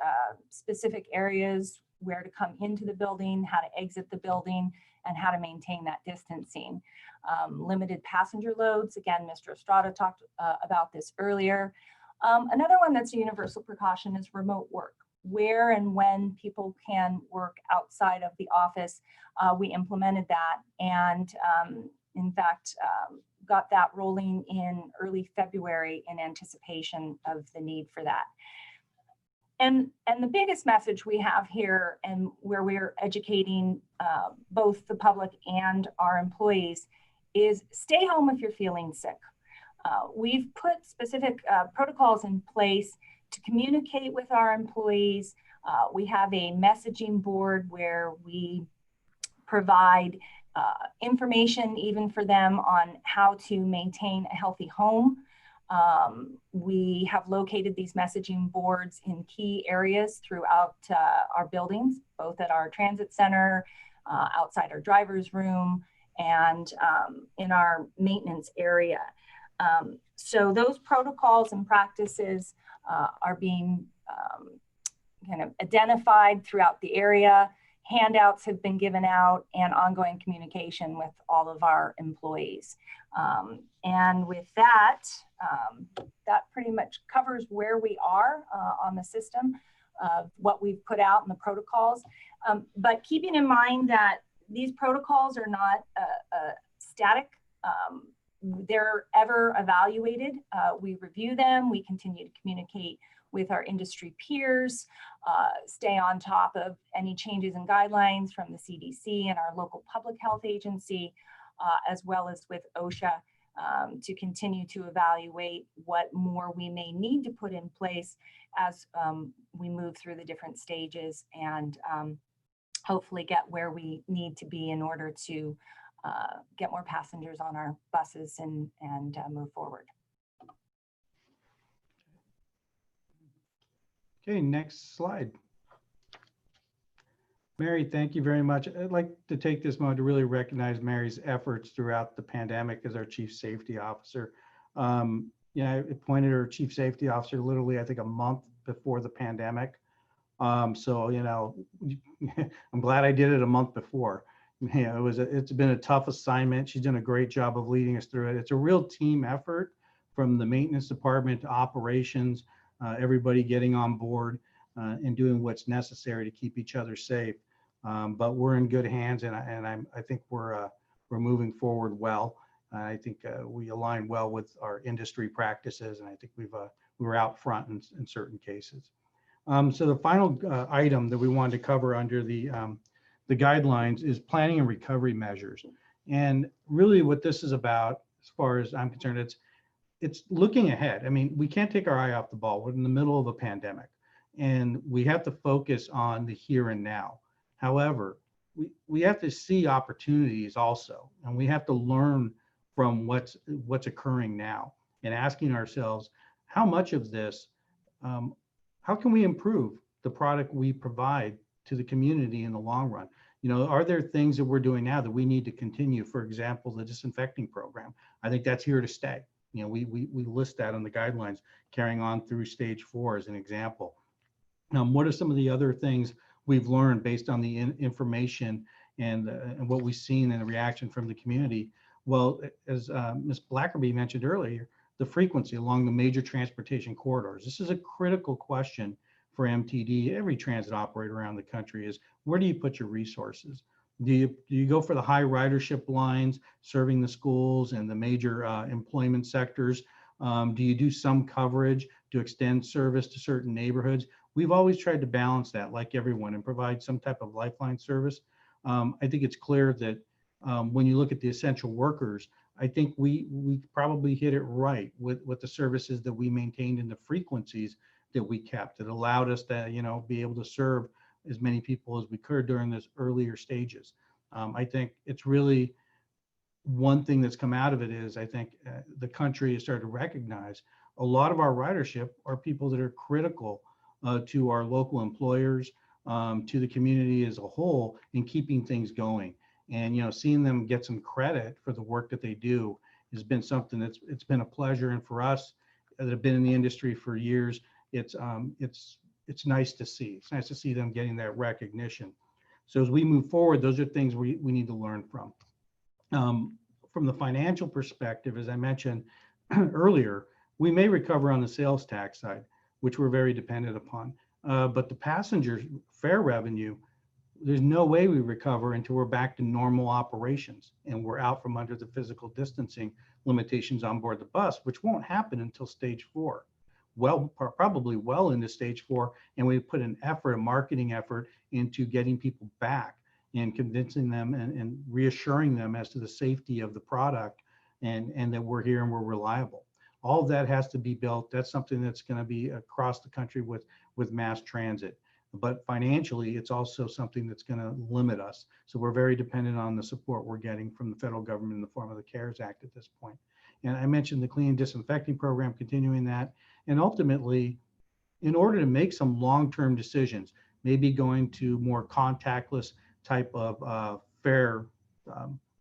[SPEAKER 8] specific areas where to come into the building, how to exit the building, and how to maintain that distancing. Limited passenger loads, again, Mr. Estrada talked about this earlier. Another one that's a universal precaution is remote work. Where and when people can work outside of the office, we implemented that, and in fact, got that rolling in early February in anticipation of the need for that. And the biggest message we have here, and where we're educating both the public and our employees, is stay home if you're feeling sick. We've put specific protocols in place to communicate with our employees. We have a messaging board where we provide information even for them on how to maintain a healthy home. We have located these messaging boards in key areas throughout our buildings, both at our transit center, outside our driver's room, and in our maintenance area. So those protocols and practices are being kind of identified throughout the area. Handouts have been given out, and ongoing communication with all of our employees. And with that, that pretty much covers where we are on the system, what we've put out in the protocols. But keeping in mind that these protocols are not static. They're ever evaluated. We review them. We continue to communicate with our industry peers, stay on top of any changes in guidelines from the CDC and our local public health agency, as well as with OSHA, to continue to evaluate what more we may need to put in place as we move through the different stages and hopefully get where we need to be in order to get more passengers on our buses and move forward.
[SPEAKER 6] Okay, next slide. Mary, thank you very much. I'd like to take this moment to really recognize Mary's efforts throughout the pandemic as our Chief Safety Officer. I appointed her Chief Safety Officer literally, I think, a month before the pandemic. So, I'm glad I did it a month before. It's been a tough assignment. She's done a great job of leading us through it. It's a real team effort from the maintenance department to operations, everybody getting on board and doing what's necessary to keep each other safe. But we're in good hands, and I think we're moving forward well. I think we align well with our industry practices, and I think we were out front in certain cases. So the final item that we wanted to cover under the guidelines is planning and recovery measures. And really what this is about, as far as I'm concerned, it's looking ahead. I mean, we can't take our eye off the ball. We're in the middle of a pandemic, and we have to focus on the here and now. However, we have to see opportunities also, and we have to learn from what's occurring now and asking ourselves, how much of this, how can we improve the product we provide to the community in the long run? Are there things that we're doing now that we need to continue? For example, the disinfecting program. I think that's here to stay. We list that on the guidelines, carrying on through stage 4 as an example. What are some of the other things we've learned based on the information and what we've seen and the reaction from the community? Well, as Ms. Blackerby mentioned earlier, the frequency along the major transportation corridors. This is a critical question for MTD. Every transit operator around the country is, where do you put your resources? Do you go for the high ridership lines serving the schools and the major employment sectors? Do you do some coverage to extend service to certain neighborhoods? We've always tried to balance that, like everyone, and provide some type of lifeline service. I think it's clear that when you look at the essential workers, I think we probably hit it right with the services that we maintained and the frequencies that we kept. It allowed us to, be able to serve as many people as we could during those earlier stages. I think it's really one thing that's come out of it is I think the country has started to recognize a lot of our ridership are people that are critical to our local employers, to the community as a whole in keeping things going. And, seeing them get some credit for the work that they do has been something it's been a pleasure. And for us that have been in the industry for years, it's nice to see. It's nice to see them getting that recognition. So as we move forward, those are things we need to learn from. From the financial perspective, as I mentioned earlier, we may recover on the sales tax side, which we're very dependent upon. But the passenger fare revenue, there's no way we recover until we're back to normal operations and we're out from under the physical distancing limitations on board the bus, which won't happen until stage 4. Well, probably well into stage 4. And we put a marketing effort into getting people back and convincing them and reassuring them as to the safety of the product and that we're here and we're reliable. All of that has to be built. That's something that's going to be across the country with mass transit. But financially, it's also something that's going to limit us. So we're very dependent on the support we're getting from the federal government in the form of the CARES Act at this point. And I mentioned the clean and disinfecting program, continuing that. And ultimately, in order to make some long-term decisions, maybe going to more contactless type of fare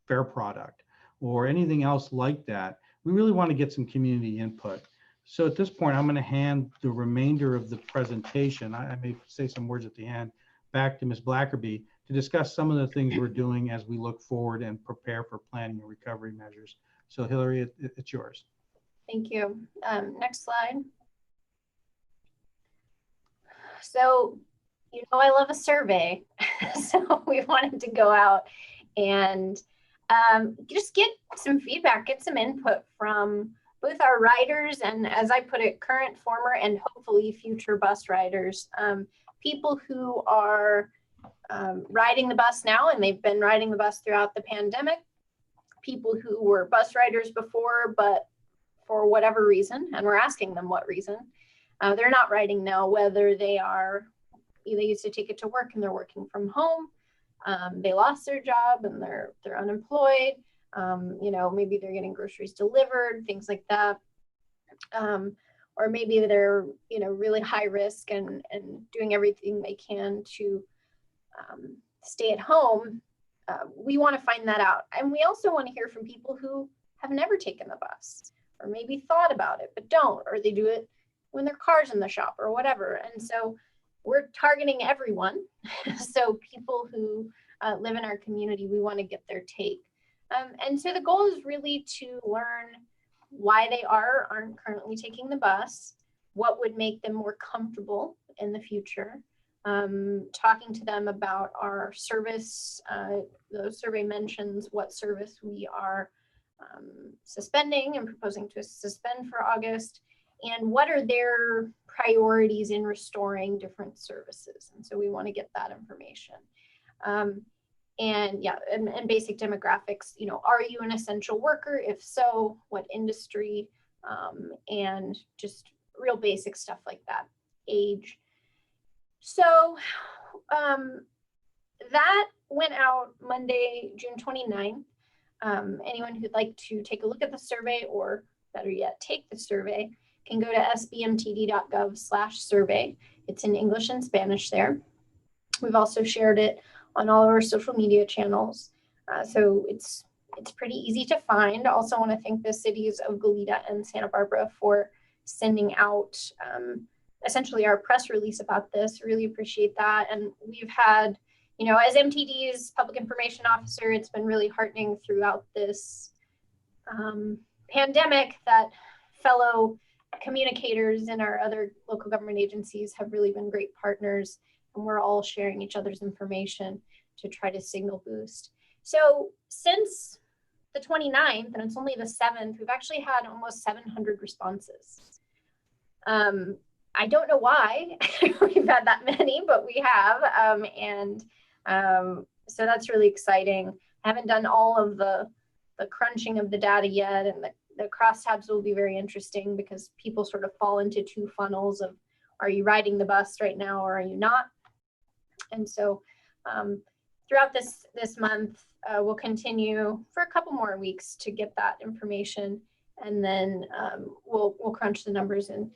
[SPEAKER 6] product or anything else like that, we really want to get some community input. So at this point, I'm going to hand the remainder of the presentation, I may say some words at the end, back to Ms. Blackerby to discuss some of the things we're doing as we look forward and prepare for planning and recovery measures So Hillary, it's yours.
[SPEAKER 7] Thank you. Next slide. So, you know, I love a survey. So we wanted to go out and just get some feedback, get some input from both our riders and, as I put it, current, former, and hopefully future bus riders, people who are riding the bus now and they've been riding the bus throughout the pandemic, people who were bus riders before, but for whatever reason, and we're asking them what reason, they're not riding now, whether they used to take it to work and they're working from home, they lost their job and they're unemployed, you know, maybe they're getting groceries delivered, things like that. Or maybe they're, you know, really high risk and doing everything they can to stay at home. We want to find that out. And we also want to hear from people who have never taken the bus or maybe thought about it, but don't, or they do it when their car's in the shop or whatever. And so we're targeting everyone. So people who live in our community, we want to get their take. And so the goal is really to learn why they aren't currently taking the bus, what would make them more comfortable in the future, talking to them about our service. The survey mentions what service we are suspending and proposing to suspend for August, and what are their priorities in restoring different services. And so we want to get that information. And yeah, and basic demographics, you know, are you an essential worker? If so, what industry? And just real basic stuff like that, age. So that went out Monday, June 29th. Anyone who'd like to take a look at the survey, or better yet, take the survey, can go to sbmtd.gov/survey. It's in English and Spanish there. We've also shared it on all of our social media channels. So it's pretty easy to find. Also want to thank the cities of Goleta and Santa Barbara for sending out essentially our press release about this. Really appreciate that. And we've had, you know, as MTD's public information officer, it's been really heartening throughout this pandemic that fellow communicators in our other local government agencies have really been great partners, and we're all sharing each other's information to try to signal boost. So since the 29th, and it's only the 7th, we've actually had almost 700 responses. I don't know why we've had that many, but we have. So that's really exciting. I haven't done all of the crunching of the data yet, and the crosstabs will be very interesting because people sort of fall into two funnels of, are you riding the bus right now or are you not? And so throughout this month, we'll continue for a couple more weeks to get that information, and then we'll crunch the numbers and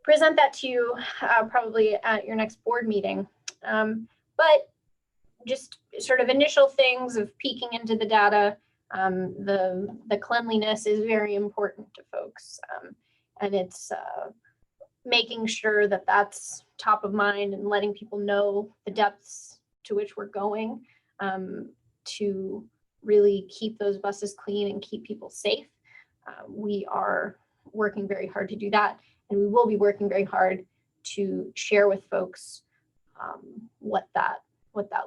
[SPEAKER 7] present that to you probably at your next board meeting. But just sort of initial things of peeking into the data. The cleanliness is very important to folks, and it's making sure that that's top of mind and letting people know the depths to which we're going to really keep those buses clean and keep people safe. We are working very hard to do that, and we will be working very hard to share with folks what that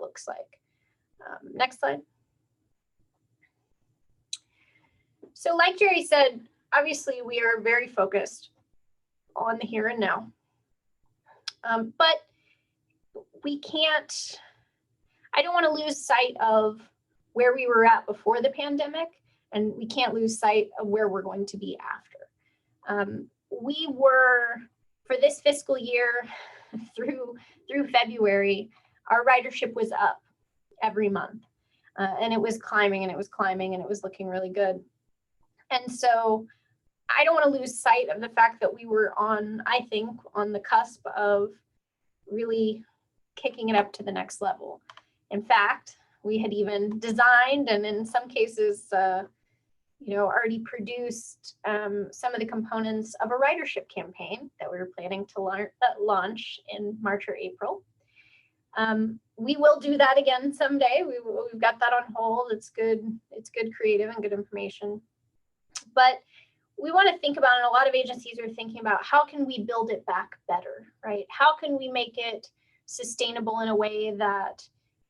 [SPEAKER 7] looks like. Next slide. So like Jerry said, obviously we are very focused on the here and now, but we can't, I don't want to lose sight of where we were at before the pandemic, and we can't lose sight of where we're going to be after. We were, for this fiscal year through February, our ridership was up every month, and it was climbing and it was climbing and it was looking really good. And so I don't want to lose sight of the fact that we were I think, on the cusp of really kicking it up to the next level. In fact, we had even designed and in some cases, already produced some of the components of a ridership campaign that we were planning to launch in March or April. We will do that again someday. We've got that on hold. It's good creative and good information. But we want to think about, and a lot of agencies are thinking about, how can we build it back better, right? How can we make it sustainable in a way that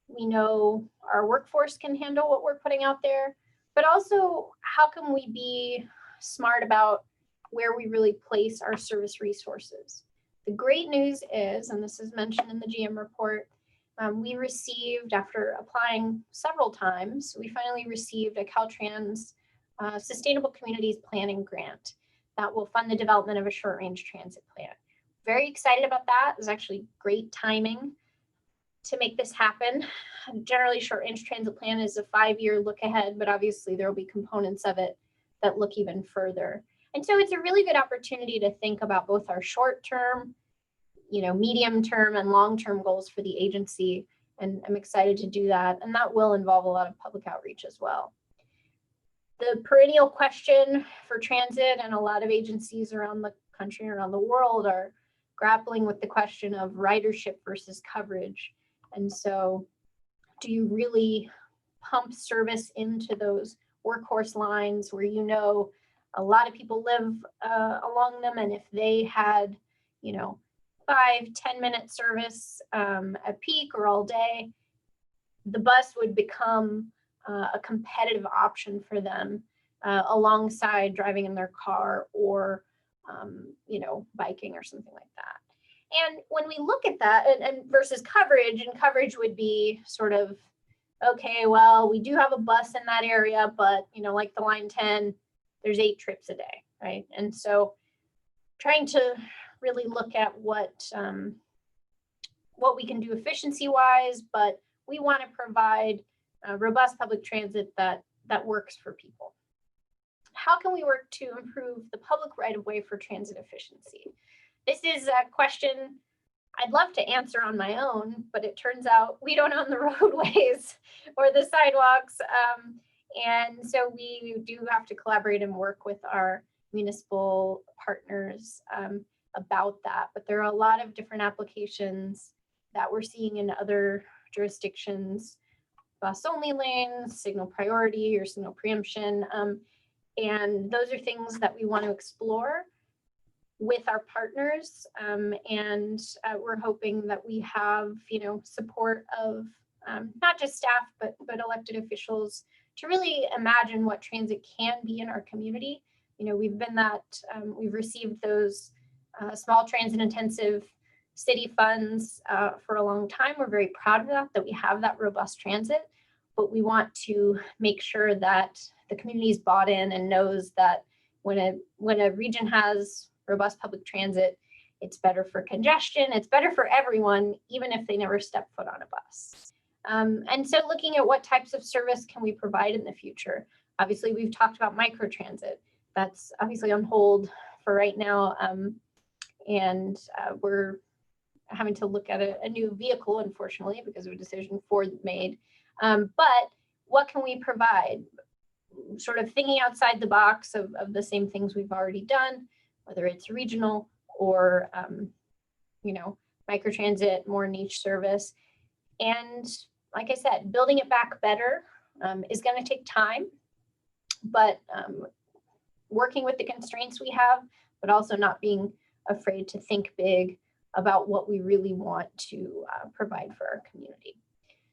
[SPEAKER 7] we know our workforce can handle what we're putting out there, but also how can we be smart about where we really place our service resources? The great news is, and this is mentioned in the GM report, we received, after applying several times, we finally received a Caltrans Sustainable Communities Planning Grant that will fund the development of a short-range transit plan. Very excited about that. It was actually great timing to make this happen. Generally, short-range transit plan is a 5-year look ahead, but obviously there will be components of it that look even further. And so it's a really good opportunity to think about both our short-term, medium-term and long-term goals for the agency. And I'm excited to do that. And that will involve a lot of public outreach as well. The perennial question for transit, and a lot of agencies around the country, around the world, are grappling with the question of ridership versus coverage. And so do you really pump service into those workhorse lines where a lot of people live along them, and if they had 5-10 minute service at peak or all day, the bus would become a competitive option for them alongside driving in their car or biking or something like that. And when we look at that and versus coverage, and coverage would be sort of, okay, well, we do have a bus in that area, but like the line 10, there's 8 trips a day, right? And so trying to really look at what we can do efficiency wise, but we want to provide robust public transit that works for people. How can we work to improve the public right of way for transit efficiency? This is a question I'd love to answer on my own, but it turns out we don't own the roadways or the sidewalks. And so we do have to collaborate and work with our municipal partners about that. But there are a lot of different applications that we're seeing in other jurisdictions: bus-only lanes, signal priority or signal preemption. And those are things that we want to explore with our partners. And we're hoping that we have, support of not just staff, but elected officials to really imagine what transit can be in our community. We've received those small transit intensive city funds for a long time. We're very proud of that we have that robust transit, but we want to make sure that the community is bought in and knows that when a region has robust public transit, it's better for congestion, it's better for everyone, even if they never step foot on a bus. And so looking at what types of service can we provide in the future. Obviously, we've talked about microtransit. That's obviously on hold for right now. And we're having to look at a new vehicle, unfortunately, because of a decision Ford made. But what can we provide? Sort of thinking outside the box of the same things we've already done, whether it's regional or, microtransit, more niche service. And like I said, building it back better is going to take time, but working with the constraints we have, but also not being afraid to think big about what we really want to provide for our community.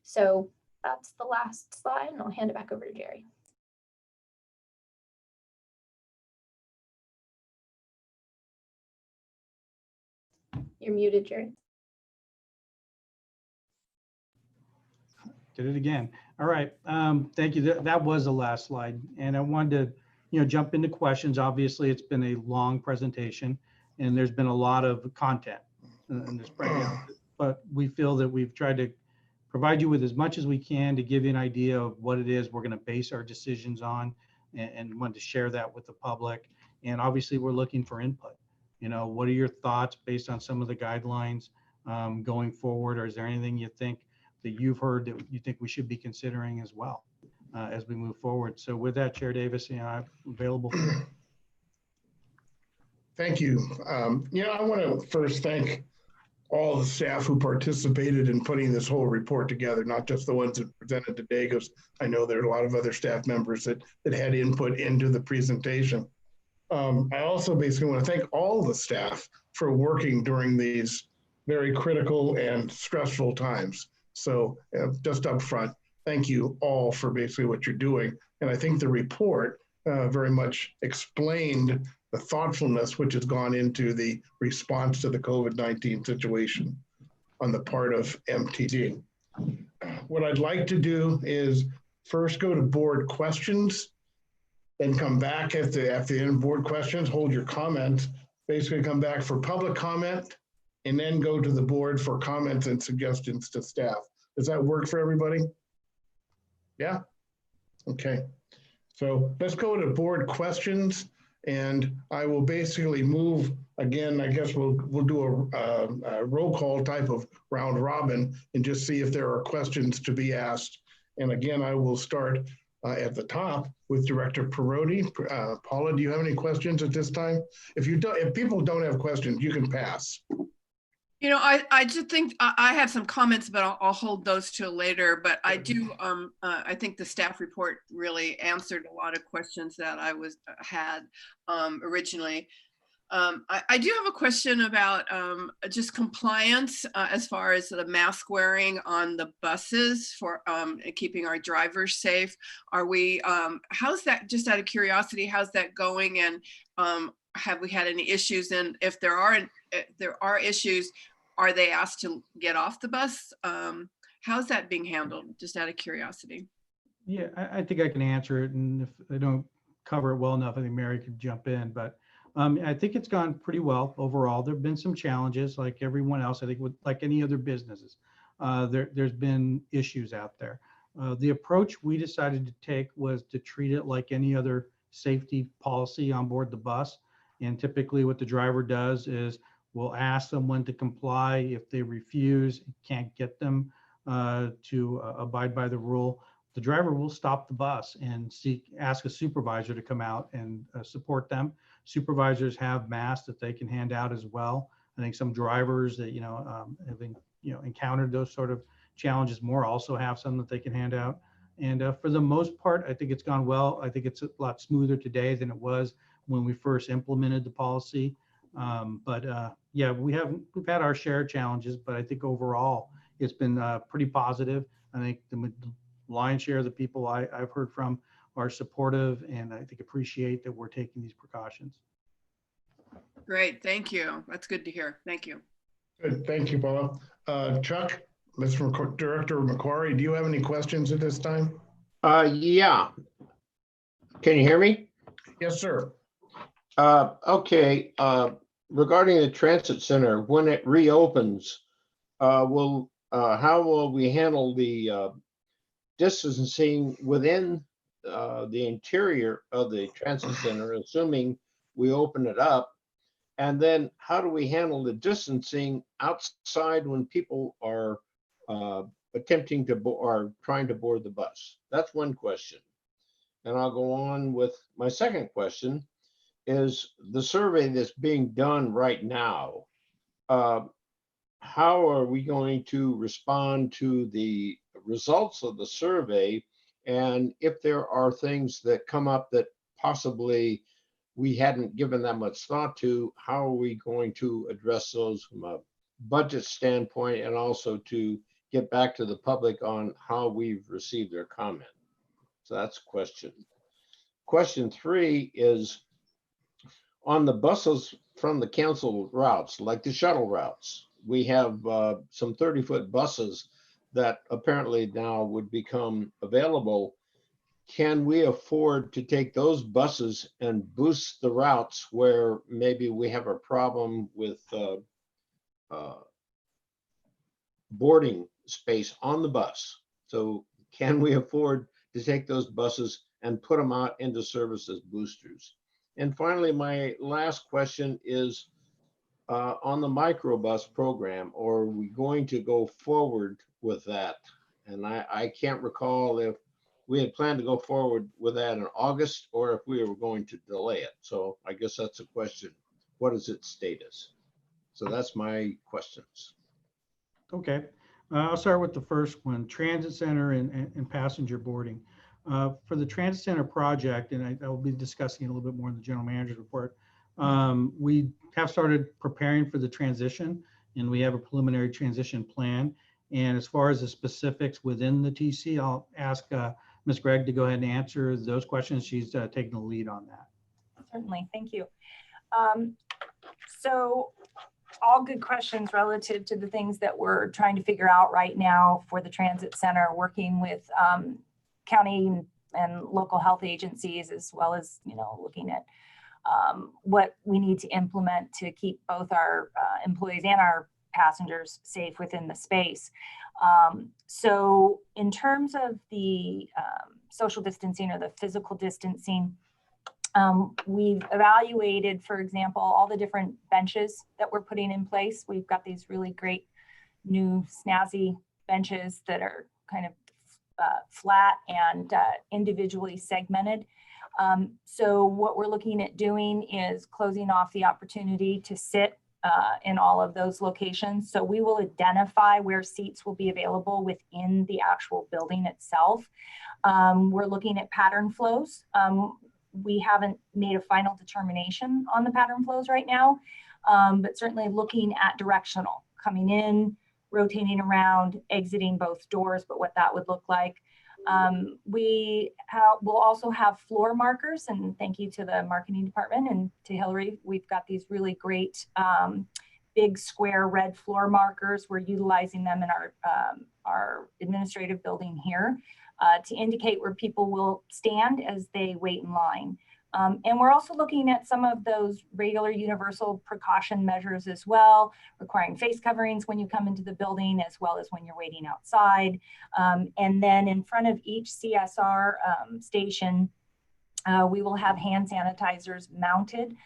[SPEAKER 7] So that's the last slide, and I'll hand it back over to Jerry. You're muted, Jerry.
[SPEAKER 6] Did it again. All right. Thank you. That was the last slide. And I wanted to, jump into questions. Obviously, it's been a long presentation and there's been a lot of content in this breakdown, but we feel that we've tried to provide you with as much as we can to give you an idea of what it is we're going to base our decisions on, and want to share that with the public. And obviously, we're looking for input. What are your thoughts based on some of the guidelines going forward? Or is there anything you think that you've heard that you think we should be considering as well as we move forward? So with that, Chair Davis, I'm available for you.
[SPEAKER 1] Thank you. I want to first thank all the staff who participated in putting this whole report together, not just the ones that presented today, because I know there are a lot of other staff members that had input into the presentation. I also basically want to thank all the staff for working during these very critical and stressful times. So just up front, thank you all for basically what you're doing. And I think the report very much explained the thoughtfulness which has gone into the response to the COVID-19 situation on the part of MTD. What I'd like to do is first go to board questions, then come back at the end of board questions, hold your comments, basically come back for public comment, and then go to the board for comments and suggestions to staff. Does that work for everybody? Yeah? Okay. So let's go to board questions, and I will basically move, again, I guess we'll do a roll call type of round robin and just see if there are questions to be asked. And again, I will start at the top with Director Perotti. Paula, do you have any questions at this time? If people don't have questions, you can pass.
[SPEAKER 9] You know, I just think I have some comments, but I'll hold those till later. But I do, I think the staff report really answered a lot of questions that I had originally. I do have a question about just compliance as far as the mask wearing on the buses for keeping our drivers safe. Are we, how's that, just out of curiosity, how's that going? And have we had any issues? And if there are issues, are they asked to get off the bus? How's that being handled, just out of curiosity?
[SPEAKER 6] Yeah, I think I can answer it. And if I don't cover it well enough, I think Mary could jump in. But I think it's gone pretty well overall. There have been some challenges like everyone else, I think, with like any other businesses. There's been issues out there. The approach we decided to take was to treat it like any other safety policy on board the bus. And typically what the driver does is we'll ask someone to comply. If they refuse, can't get them to abide by the rule, the driver will stop the bus and ask a supervisor to come out and support them. Supervisors have masks that they can hand out as well. I think some drivers that have encountered those sort of challenges more also have some that they can hand out. And for the most part, I think it's gone well. I think it's a lot smoother today than it was when we first implemented the policy. Yeah, we've had our share of challenges, but I think overall it's been pretty positive. I think the lion's share of the people I've heard from are supportive, and I think appreciate that we're taking these precautions.
[SPEAKER 9] Great, thank you. That's good to hear. Thank you.
[SPEAKER 1] Good, thank you, Paula. Chuck, Mr. Director McQuarrie, do you have any questions at this time?
[SPEAKER 3] Yeah. Can you hear me?
[SPEAKER 1] Yes, sir.
[SPEAKER 3] Okay. Regarding the transit center, when it reopens, how will we handle the distancing within the interior of the transit center, assuming we open it up? And then how do we handle the distancing outside when people are attempting to or trying to board the bus? That's one question. And I'll go on with my second question. Is the survey that's being done right now, how are we going to respond to the results of the survey? And if there are things that come up that possibly we hadn't given that much thought to, how are we going to address those from a budget standpoint, and also to get back to the public on how we've received their comment? So that's question. Question 3 is, on the buses from the council routes, like the shuttle routes, we have some 30-foot buses that apparently now would become available. Can we afford to take those buses and boost the routes where maybe we have a problem with boarding space on the bus? So can we afford to take those buses and put them out into service as boosters? And finally, my last question is on the microbus program, are we going to go forward with that? And I can't recall if we had planned to go forward with that in August or if we were going to delay it. So I guess that's a question. What is its status? So that's my questions.
[SPEAKER 6] Okay, I'll start with the first one, transit center and passenger boarding. For the transit center project, and I will be discussing it a little bit more in the general manager's report, we have started preparing for the transition, and we have a preliminary transition plan. And as far as the specifics within the TC, I'll ask Ms. Gregg to go ahead and answer those questions. She's taking the lead on that.
[SPEAKER 8] Certainly, thank you. So all good questions relative to the things that we're trying to figure out right now for the transit center, working with county and local health agencies, as well as, looking at what we need to implement to keep both our employees and our passengers safe within the space. So in terms of the social distancing or the physical distancing, we've evaluated, for example, all the different benches that we're putting in place. We've got these really great new snazzy benches that are kind of flat and individually segmented. So what we're looking at doing is closing off the opportunity to sit in all of those locations. So we will identify where seats will be available within the actual building itself. We're looking at pattern flows. We haven't made a final determination on the pattern flows right now, but certainly looking at directional, coming in, rotating around, exiting both doors, but what that would look like. We'll also have floor markers, and thank you to the marketing department and to Hillary. We've got these really great big square red floor markers. We're utilizing them in our administrative building here to indicate where people will stand as they wait in line. And we're also looking at some of those regular universal precaution measures as well, requiring face coverings when you come into the building, as well as when you're waiting outside. And then in front of each CSR station, we will have hand sanitizers mounted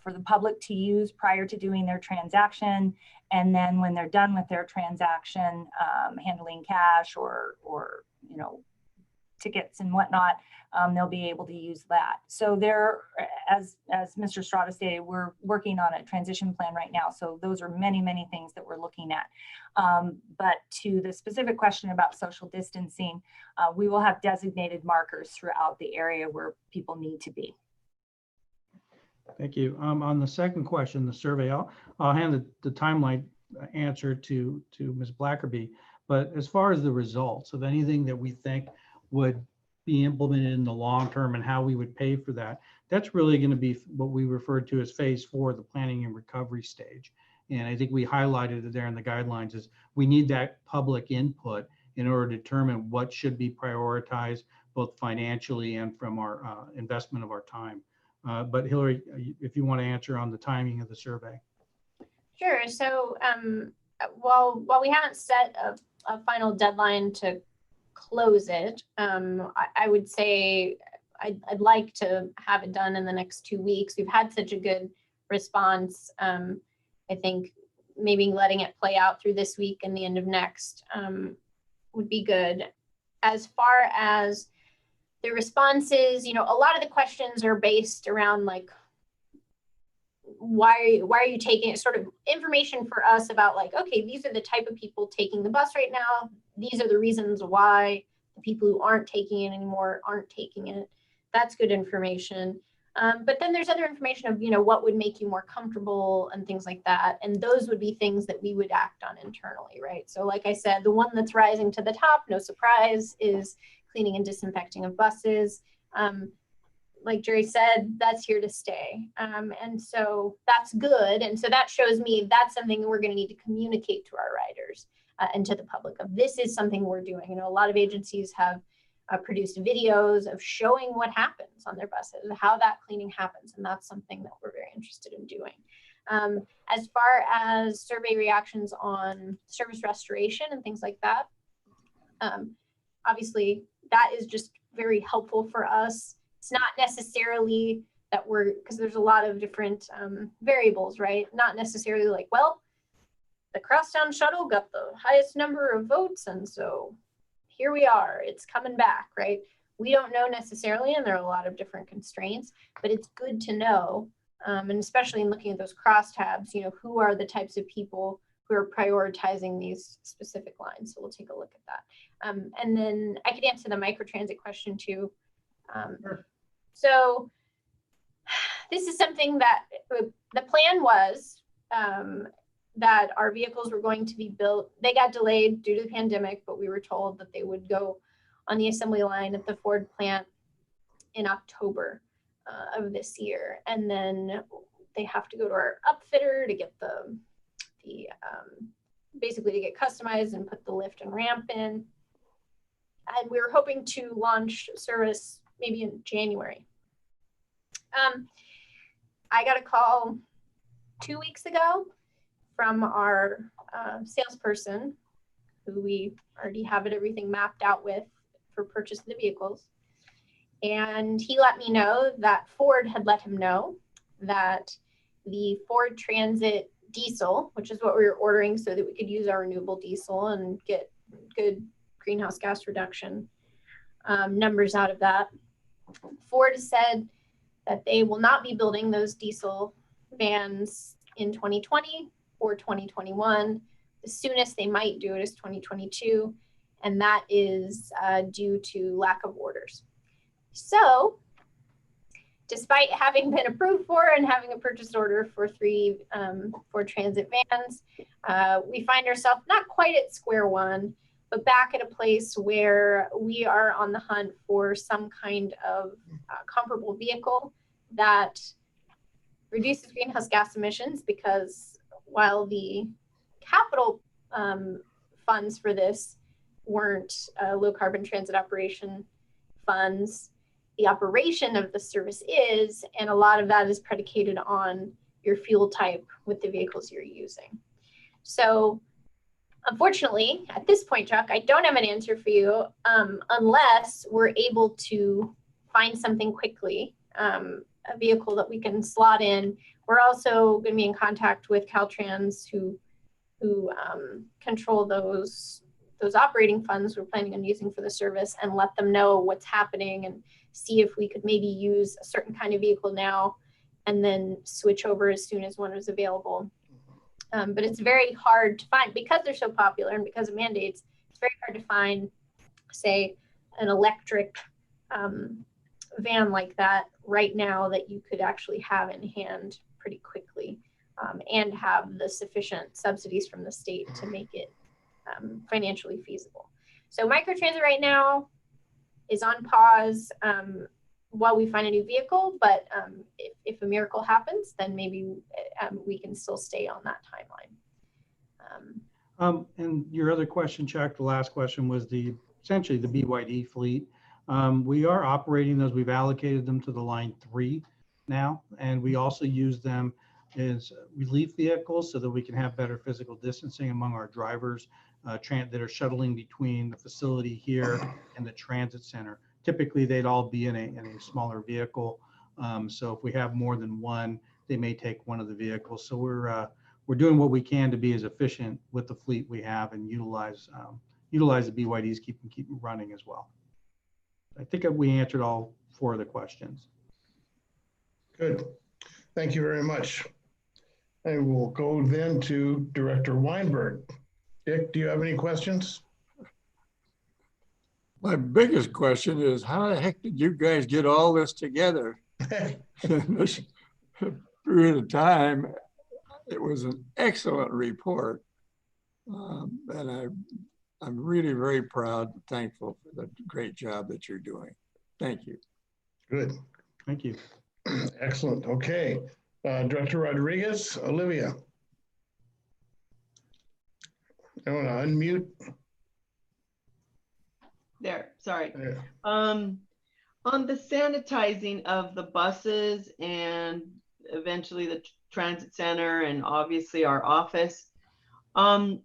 [SPEAKER 8] for the public to use prior to doing their transaction. And then when they're done with their transaction, handling cash or tickets and whatnot, they'll be able to use that. So there, as Mr. Strada stated, we're working on a transition plan right now. So those are many, many things that we're looking at. But to the specific question about social distancing, we will have designated markers throughout the area where people need to be.
[SPEAKER 6] Thank you. On the second question, the survey, I'll hand the timeline answer to Ms. Blackerby. But as far as the results of anything that we think would be implemented in the long term and how we would pay for that, that's really going to be what we refer to as phase 4, the planning and recovery stage. And I think we highlighted it there in the guidelines is we need that public input in order to determine what should be prioritized both financially and from our investment of our time. But Hillary, if you want to answer on the timing of the survey. Sure.
[SPEAKER 7] So while we haven't set a final deadline to close it, I would say I'd like to have it done in the next 2 weeks. We've had such a good response. I think maybe letting it play out through this week and the end of next would be good. As far as the responses, a lot of the questions are based around like, why are you taking it, sort of information for us about like, okay, these are the type of people taking the bus right now. These are the reasons why the people who aren't taking it anymore aren't taking it. That's good information. But then there's other information of, what would make you more comfortable and things like that. And those would be things that we would act on internally, right? So like I said, the one that's rising to the top, no surprise, is cleaning and disinfecting of buses. Like Jerry said, that's here to stay. And so that's good. And so that shows me that's something we're going to need to communicate to our riders and to the public of this is something we're doing. A lot of agencies have produced videos of showing what happens on their buses, how that cleaning happens. And that's something that we're very interested in doing. As far as survey reactions on service restoration and things like that, obviously that is just very helpful for us. It's not necessarily that because there's a lot of different variables, right? Not necessarily like, well, the crosstown shuttle got the highest number of votes, and so here we are, it's coming back, right? We don't know necessarily, and there are a lot of different constraints, but it's good to know, and especially in looking at those crosstabs, who are the types of people we're prioritizing these specific lines. So we'll take a look at that. And then I could answer the microtransit question too.
[SPEAKER 1] Sure.
[SPEAKER 7] So this is something that the plan was that our vehicles were going to be built. They got delayed due to the pandemic, but we were told that they would go on the assembly line at the Ford plant in October of this year. And then they have to go to our upfitter to get the basically to get customized and put the lift and ramp in. And we were hoping to launch service maybe in January. I got a call 2 weeks ago from our salesperson, who we already have everything mapped out with for purchase of the vehicles. And he let me know that Ford had let him know that the Ford Transit diesel, which is what we were ordering so that we could use our renewable diesel and get good greenhouse gas reduction numbers out of that. Ford said that they will not be building those diesel vans in 2020 or 2021. The soonest they might do it is 2022, and that is due to lack of orders. So, despite having been approved for and having a purchase order for 3 Ford Transit vans, we find ourselves not quite at square one, but back at a place where we are on the hunt for some kind of comparable vehicle that reduces greenhouse gas emissions, because while the capital funds for this weren't low carbon transit operation funds, the operation of the service is, and a lot of that is predicated on your fuel type with the vehicles you're using. So unfortunately, at this point, Chuck, I don't have an answer for you unless we're able to find something quickly, a vehicle that we can slot in. We're also going to be in contact with Caltrans, who control those operating funds we're planning on using for the service, and let them know what's happening and see if we could maybe use a certain kind of vehicle now and then switch over as soon as one is available. But it's very hard to find, because they're so popular and because of mandates, it's very hard to find, say, an electric van like that right now that you could actually have in hand pretty quickly and have the sufficient subsidies from the state to make it financially feasible. So microtransit right now is on pause while we find a new vehicle, but if a miracle happens, then maybe we can still stay on that timeline.
[SPEAKER 6] And your other question, Chuck, the last question was essentially the BYD fleet. We are operating those. We've allocated them to the line 3 now, and we also use them as relief vehicles so that we can have better physical distancing among our drivers that are shuttling between the facility here and the transit center. Typically, they'd all be in a smaller vehicle. So if we have more than one, they may take one of the vehicles. So we're doing what we can to be as efficient with the fleet we have and utilize the BYDs, keep them running as well. I think we answered all 4 of the questions.
[SPEAKER 1] Good. Thank you very much. And we'll go then to Director Weinberg. Dick, do you have any questions?
[SPEAKER 10] My biggest question is, how the heck did you guys get all this together in this period of time? It was an excellent report. And I'm really very proud and thankful for the great job that you're doing. Thank you.
[SPEAKER 1] Good.
[SPEAKER 6] Thank you.
[SPEAKER 1] Excellent. Okay. Director Rodriguez, Olivia. I want to unmute.
[SPEAKER 2] There, sorry.
[SPEAKER 1] There.
[SPEAKER 2] On the sanitizing of the buses and eventually the transit center and obviously our office, when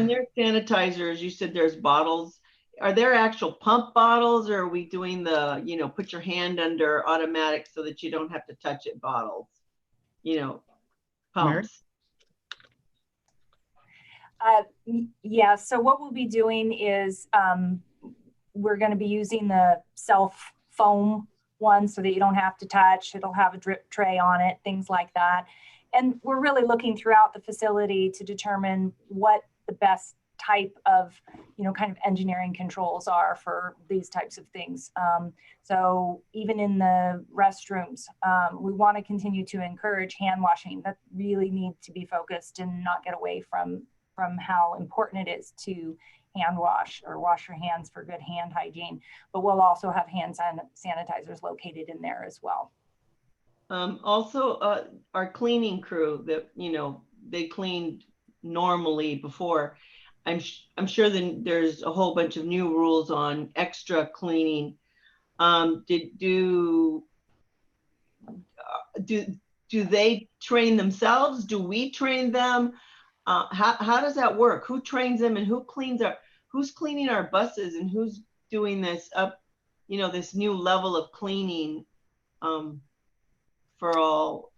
[SPEAKER 2] they're sanitizers, you said there's bottles. Are there actual pump bottles, or are we doing the, put your hand under automatic so that you don't have to touch it bottles? Pumps.
[SPEAKER 8] Yeah, so what we'll be doing is we're going to be using the self foam one so that you don't have to touch. It'll have a drip tray on it, things like that. And we're really looking throughout the facility to determine what the best type of, kind of engineering controls are for these types of things. So even in the restrooms, we want to continue to encourage hand washing. That really needs to be focused and not get away from how important it is to hand wash or wash your hands for good hand hygiene. But we'll also have hand sanitizers located in there as well.
[SPEAKER 2] Also, our cleaning crew that, they cleaned normally before. I'm sure then there's a whole bunch of new rules on extra cleaning. Do they train themselves? Do we train them? How does that work? Who trains them and who's cleaning our buses and who's doing this this new level of cleaning for all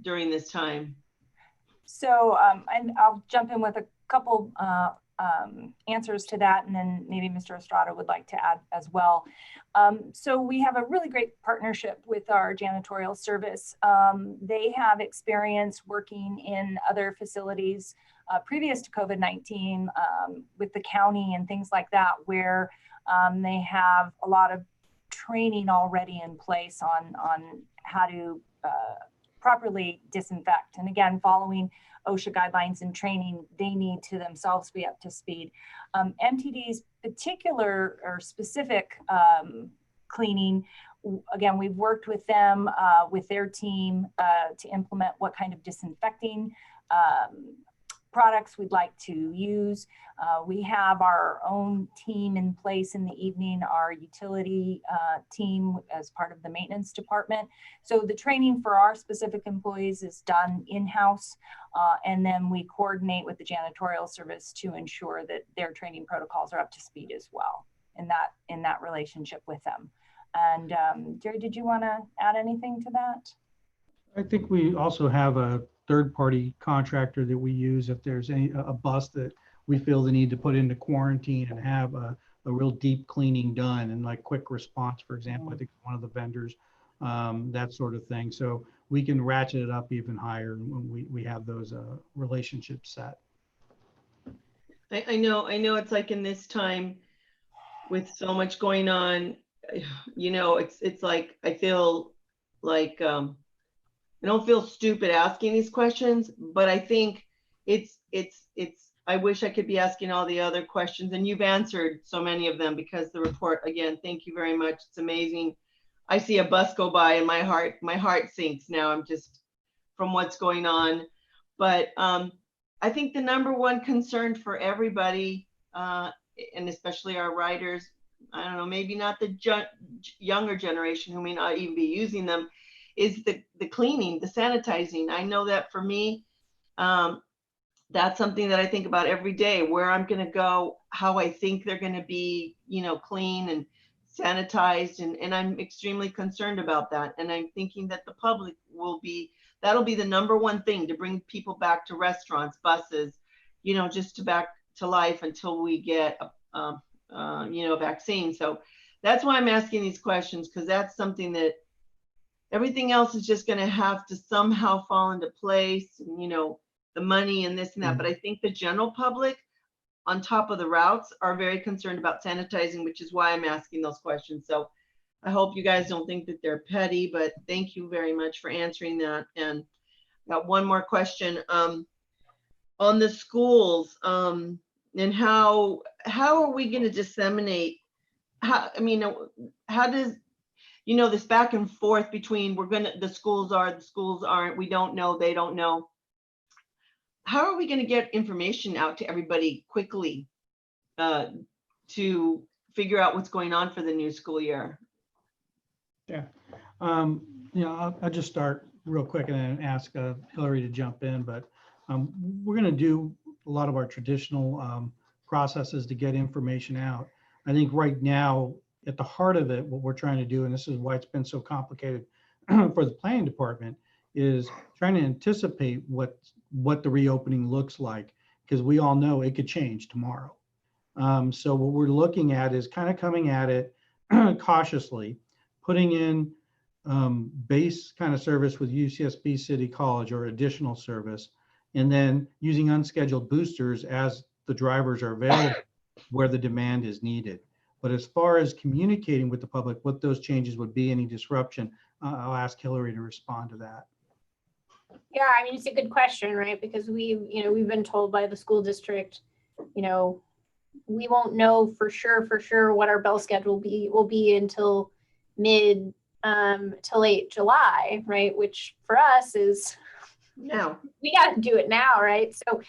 [SPEAKER 2] during this time?
[SPEAKER 8] So, and I'll jump in with a couple answers to that, and then maybe Mr. Estrada would like to add as well. So we have a really great partnership with our janitorial service. They have experience working in other facilities previous to COVID-19 with the county and things like that, where they have a lot of training already in place on how to properly disinfect. And again, following OSHA guidelines and training, they need to themselves be up to speed. MTD's particular or specific cleaning, again, we've worked with them, with their team to implement what kind of disinfecting products we'd like to use. We have our own team in place in the evening, our utility team as part of the maintenance department. So the training for our specific employees is done in-house, and then we coordinate with the janitorial service to ensure that their training protocols are up to speed as well in that relationship with them. And Jerry, did you want to add anything to that?
[SPEAKER 6] I think we also have a third-party contractor that we use if there's a bus that we feel the need to put into quarantine and have a real deep cleaning done, and like quick response, for example, I think one of the vendors, that sort of thing. So we can ratchet it up even higher when we have those relationships set.
[SPEAKER 2] I know it's like in this time with so much going on, it's like, I feel like, I don't feel stupid asking these questions, but I think I wish I could be asking all the other questions, and you've answered so many of them because the report, again, thank you very much. It's amazing. I see a bus go by and my heart sinks now. I'm just from what's going on. But I think the number one concern for everybody, and especially our riders, I don't know, maybe not the younger generation who may not even be using them, is the cleaning, the sanitizing. I know that for me, that's something that I think about every day, where I'm going to go, how I think they're going to be, clean and sanitized. And I'm extremely concerned about that. And I'm thinking that the public that'll be the number one thing to bring people back to restaurants, buses, just back to life until we get, a vaccine. So that's why I'm asking these questions, because that's something that everything else is just going to have to somehow fall into place, and, the money and this and that. But I think the general public on top of the routes are very concerned about sanitizing, which is why I'm asking those questions. So I hope you guys don't think that they're petty, but thank you very much for answering that. And got one more question on the schools, and how are we going to disseminate? How does this back and forth between the schools are, the schools aren't, we don't know, they don't know. How are we going to get information out to everybody quickly to figure out what's going on for the new school year?
[SPEAKER 6] Yeah, I'll just start real quick and then ask Hillary to jump in, but we're going to do a lot of our traditional processes to get information out. I think right now, at the heart of it, what we're trying to do, and this is why it's been so complicated for the planning department, is trying to anticipate what the reopening looks like, because we all know it could change tomorrow. So what we're looking at is kind of coming at it cautiously, putting in base kind of service with UCSB City College or additional service, and then using unscheduled boosters as the drivers are available where the demand is needed. But as far as communicating with the public, what those changes would be, any disruption, I'll ask Hillary to respond to that.
[SPEAKER 7] Yeah, I mean, it's a good question, right? Because we've been told by the school district, we won't know for sure what our bell schedule will be until mid to late July, right? Which for us is
[SPEAKER 2] Now,
[SPEAKER 7] we got to do it now, right? So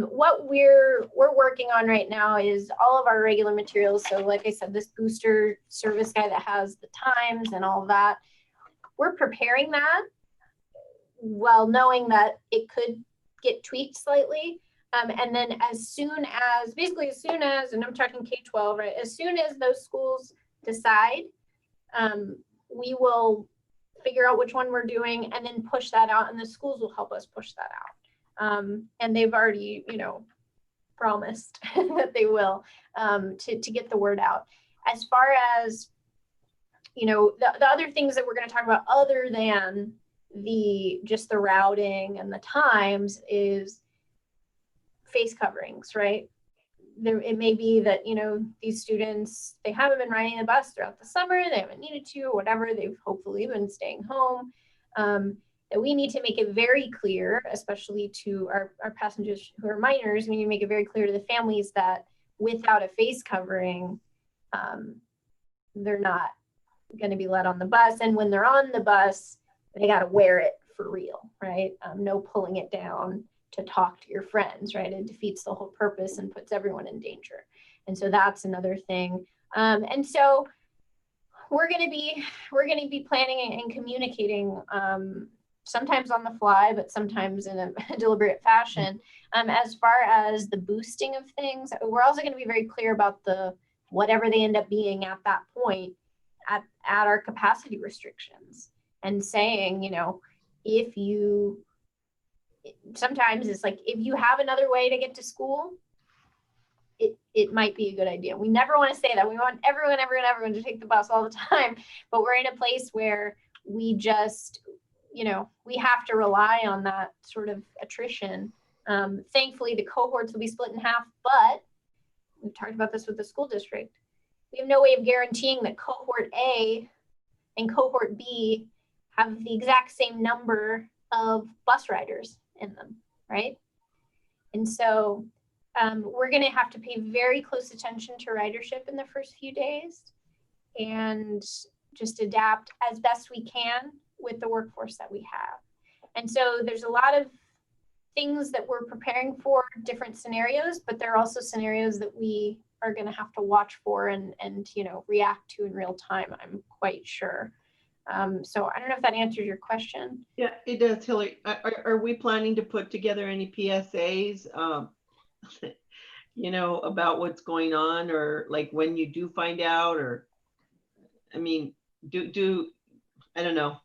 [SPEAKER 7] what we're working on right now is all of our regular materials. So like I said, this booster service guide that has the times and all of that, we're preparing that while knowing that it could get tweaked slightly. And then as soon as, and I'm talking K-12, right? As soon as those schools decide, we will figure out which one we're doing and then push that out, and the schools will help us push that out. And they've already, promised that they will, to get the word out. As far as, the other things that we're going to talk about other than just the routing and the times is face coverings, right? It may be that, these students, they haven't been riding the bus throughout the summer, they haven't needed to, or whatever, they've hopefully been staying home. That we need to make it very clear, especially to our passengers who are minors, we need to make it very clear to the families that without a face covering, they're not going to be let on the bus. And when they're on the bus, they got to wear it for real, right? No pulling it down to talk to your friends, right? It defeats the whole purpose and puts everyone in danger. And so that's another thing. And so we're going to be planning and communicating, sometimes on the fly, but sometimes in a deliberate fashion. As far as the boosting of things, we're also going to be very clear about whatever they end up being at that point at our capacity restrictions, and saying, sometimes it's like, if you have another way to get to school, it might be a good idea. We never want to say that. We want everyone to take the bus all the time, but we're in a place where we just, we have to rely on that sort of attrition. Thankfully, the cohorts will be split in half, but we've talked about this with the school district. We have no way of guaranteeing that cohort A and cohort B have the exact same number of bus riders in them, right? And so we're going to have to pay very close attention to ridership in the first few days and just adapt as best we can with the workforce that we have. And so there's a lot of things that we're preparing for, different scenarios, but there are also scenarios that we are going to have to watch for and react to in real time, I'm quite sure. So I don't know if that answers your question.
[SPEAKER 2] yeah, it does, Hillary. Are we planning to put together any PSAs, about what's going on, or like when you do find out, or, I mean, I don't know,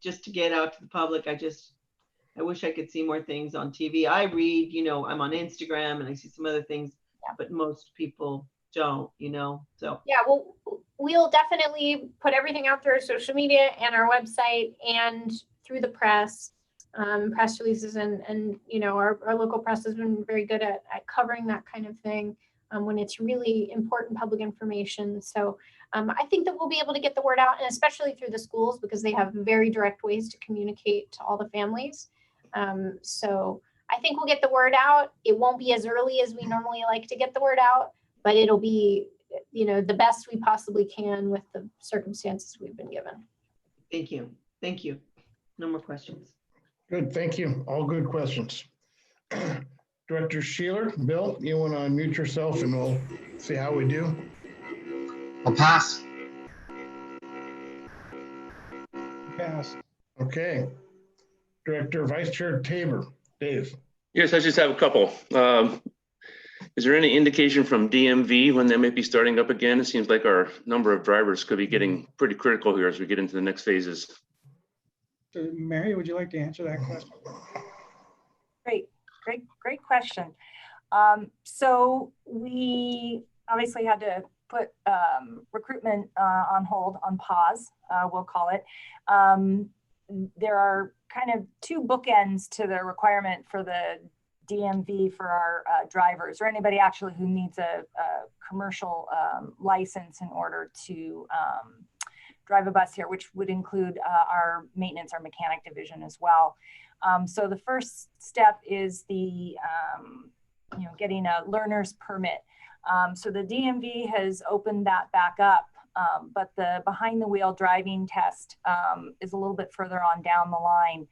[SPEAKER 2] just to get out to the public. I wish I could see more things on TV. I read, I'm on Instagram and I see some other things, but most people don't, so.
[SPEAKER 7] Yeah, well, we'll definitely put everything out through our social media and our website and through the press, press releases, and our local press has been very good at covering that kind of thing when it's really important public information. So I think that we'll be able to get the word out, and especially through the schools, because they have very direct ways to communicate to all the families. So I think we'll get the word out. It won't be as early as we normally like to get the word out, but it'll be, the best we possibly can with the circumstances we've been given.
[SPEAKER 2] Thank you. Thank you. No more questions.
[SPEAKER 1] Good, thank you. All good questions. Director Sheeler, Bill, you want to unmute yourself and we'll see how we do?
[SPEAKER 11] I'll pass.
[SPEAKER 6] Pass.
[SPEAKER 1] Okay. Director Vice Chair Tabor, Dave.
[SPEAKER 4] Yes, I just have a couple. Is there any indication from DMV when they might be starting up again? It seems like our number of drivers could be getting pretty critical here as we get into the next phases.
[SPEAKER 6] So Mary, would you like to answer that question?
[SPEAKER 8] Great question. So we obviously had to put recruitment on hold, on pause, we'll call it. There are kind of two bookends to the requirement for the DMV for our drivers, or anybody actually who needs a commercial license in order to drive a bus here, which would include our maintenance, our mechanic division as well. So the first step is the getting a learner's permit. So the DMV has opened that back up, but the behind the wheel driving test is a little bit further on down the line.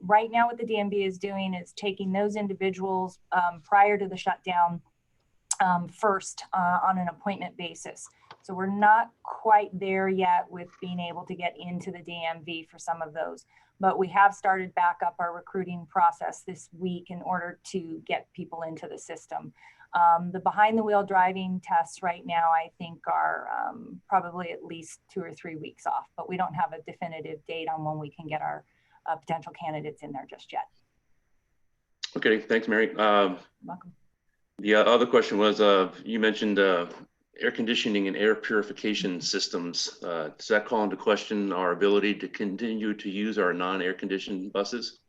[SPEAKER 8] Right now what the DMV is doing is taking those individuals prior to the shutdown first on an appointment basis. So we're not quite there yet with being able to get into the DMV for some of those, but we have started back up our recruiting process this week in order to get people into the system. The behind the wheel driving tests right now, I think are probably at least 2 or 3 weeks off, but we don't have a definitive date on when we can get our potential candidates in there just yet.
[SPEAKER 4] Okay, thanks, Mary.
[SPEAKER 8] Welcome.
[SPEAKER 4] The other question was, you mentioned air conditioning and air purification systems. Does that call into question our ability to continue to use our non-air conditioned buses?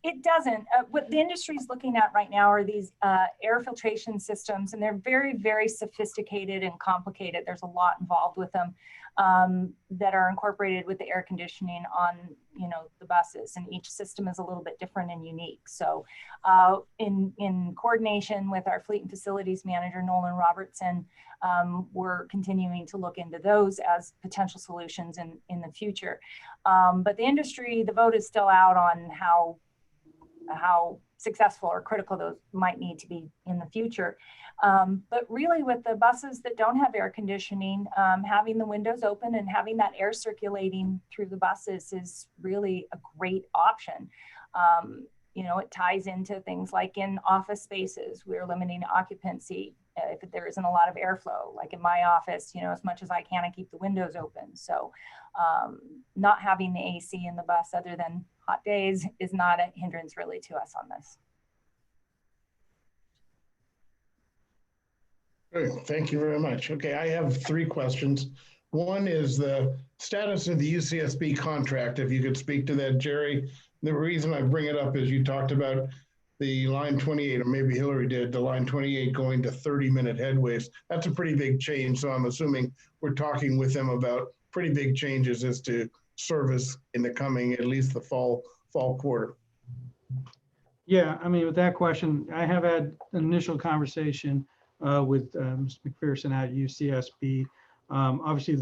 [SPEAKER 8] It doesn't. What the industry is looking at right now are these air filtration systems, and they're very, very sophisticated and complicated. There's a lot involved with them that are incorporated with the air conditioning on, the buses, and each system is a little bit different and unique. So in coordination with our fleet and facilities manager, Nolan Robertson, we're continuing to look into those as potential solutions in the future. But the industry, the vote is still out on how successful or critical those might need to be in the future. But really with the buses that don't have air conditioning, having the windows open and having that air circulating through the buses is really a great option. It ties into things like in office spaces, we're limiting occupancy if there isn't a lot of airflow. Like in my office, as much as I can, I keep the windows open. So not having the AC in the bus other than hot days is not a hindrance really to us on this.
[SPEAKER 1] Great, thank you very much. Okay, I have 3 questions. One is the status of the UCSB contract. If you could speak to that, Jerry. The reason I bring it up is you talked about the line 28, or maybe Hillary did, the line 28 going to 30-minute headways. That's a pretty big change. So I'm assuming we're talking with them about pretty big changes as to service in the coming, at least the fall quarter.
[SPEAKER 6] Yeah, I mean, with that question, I have had an initial conversation with Mr. McPherson at UCSB. Obviously,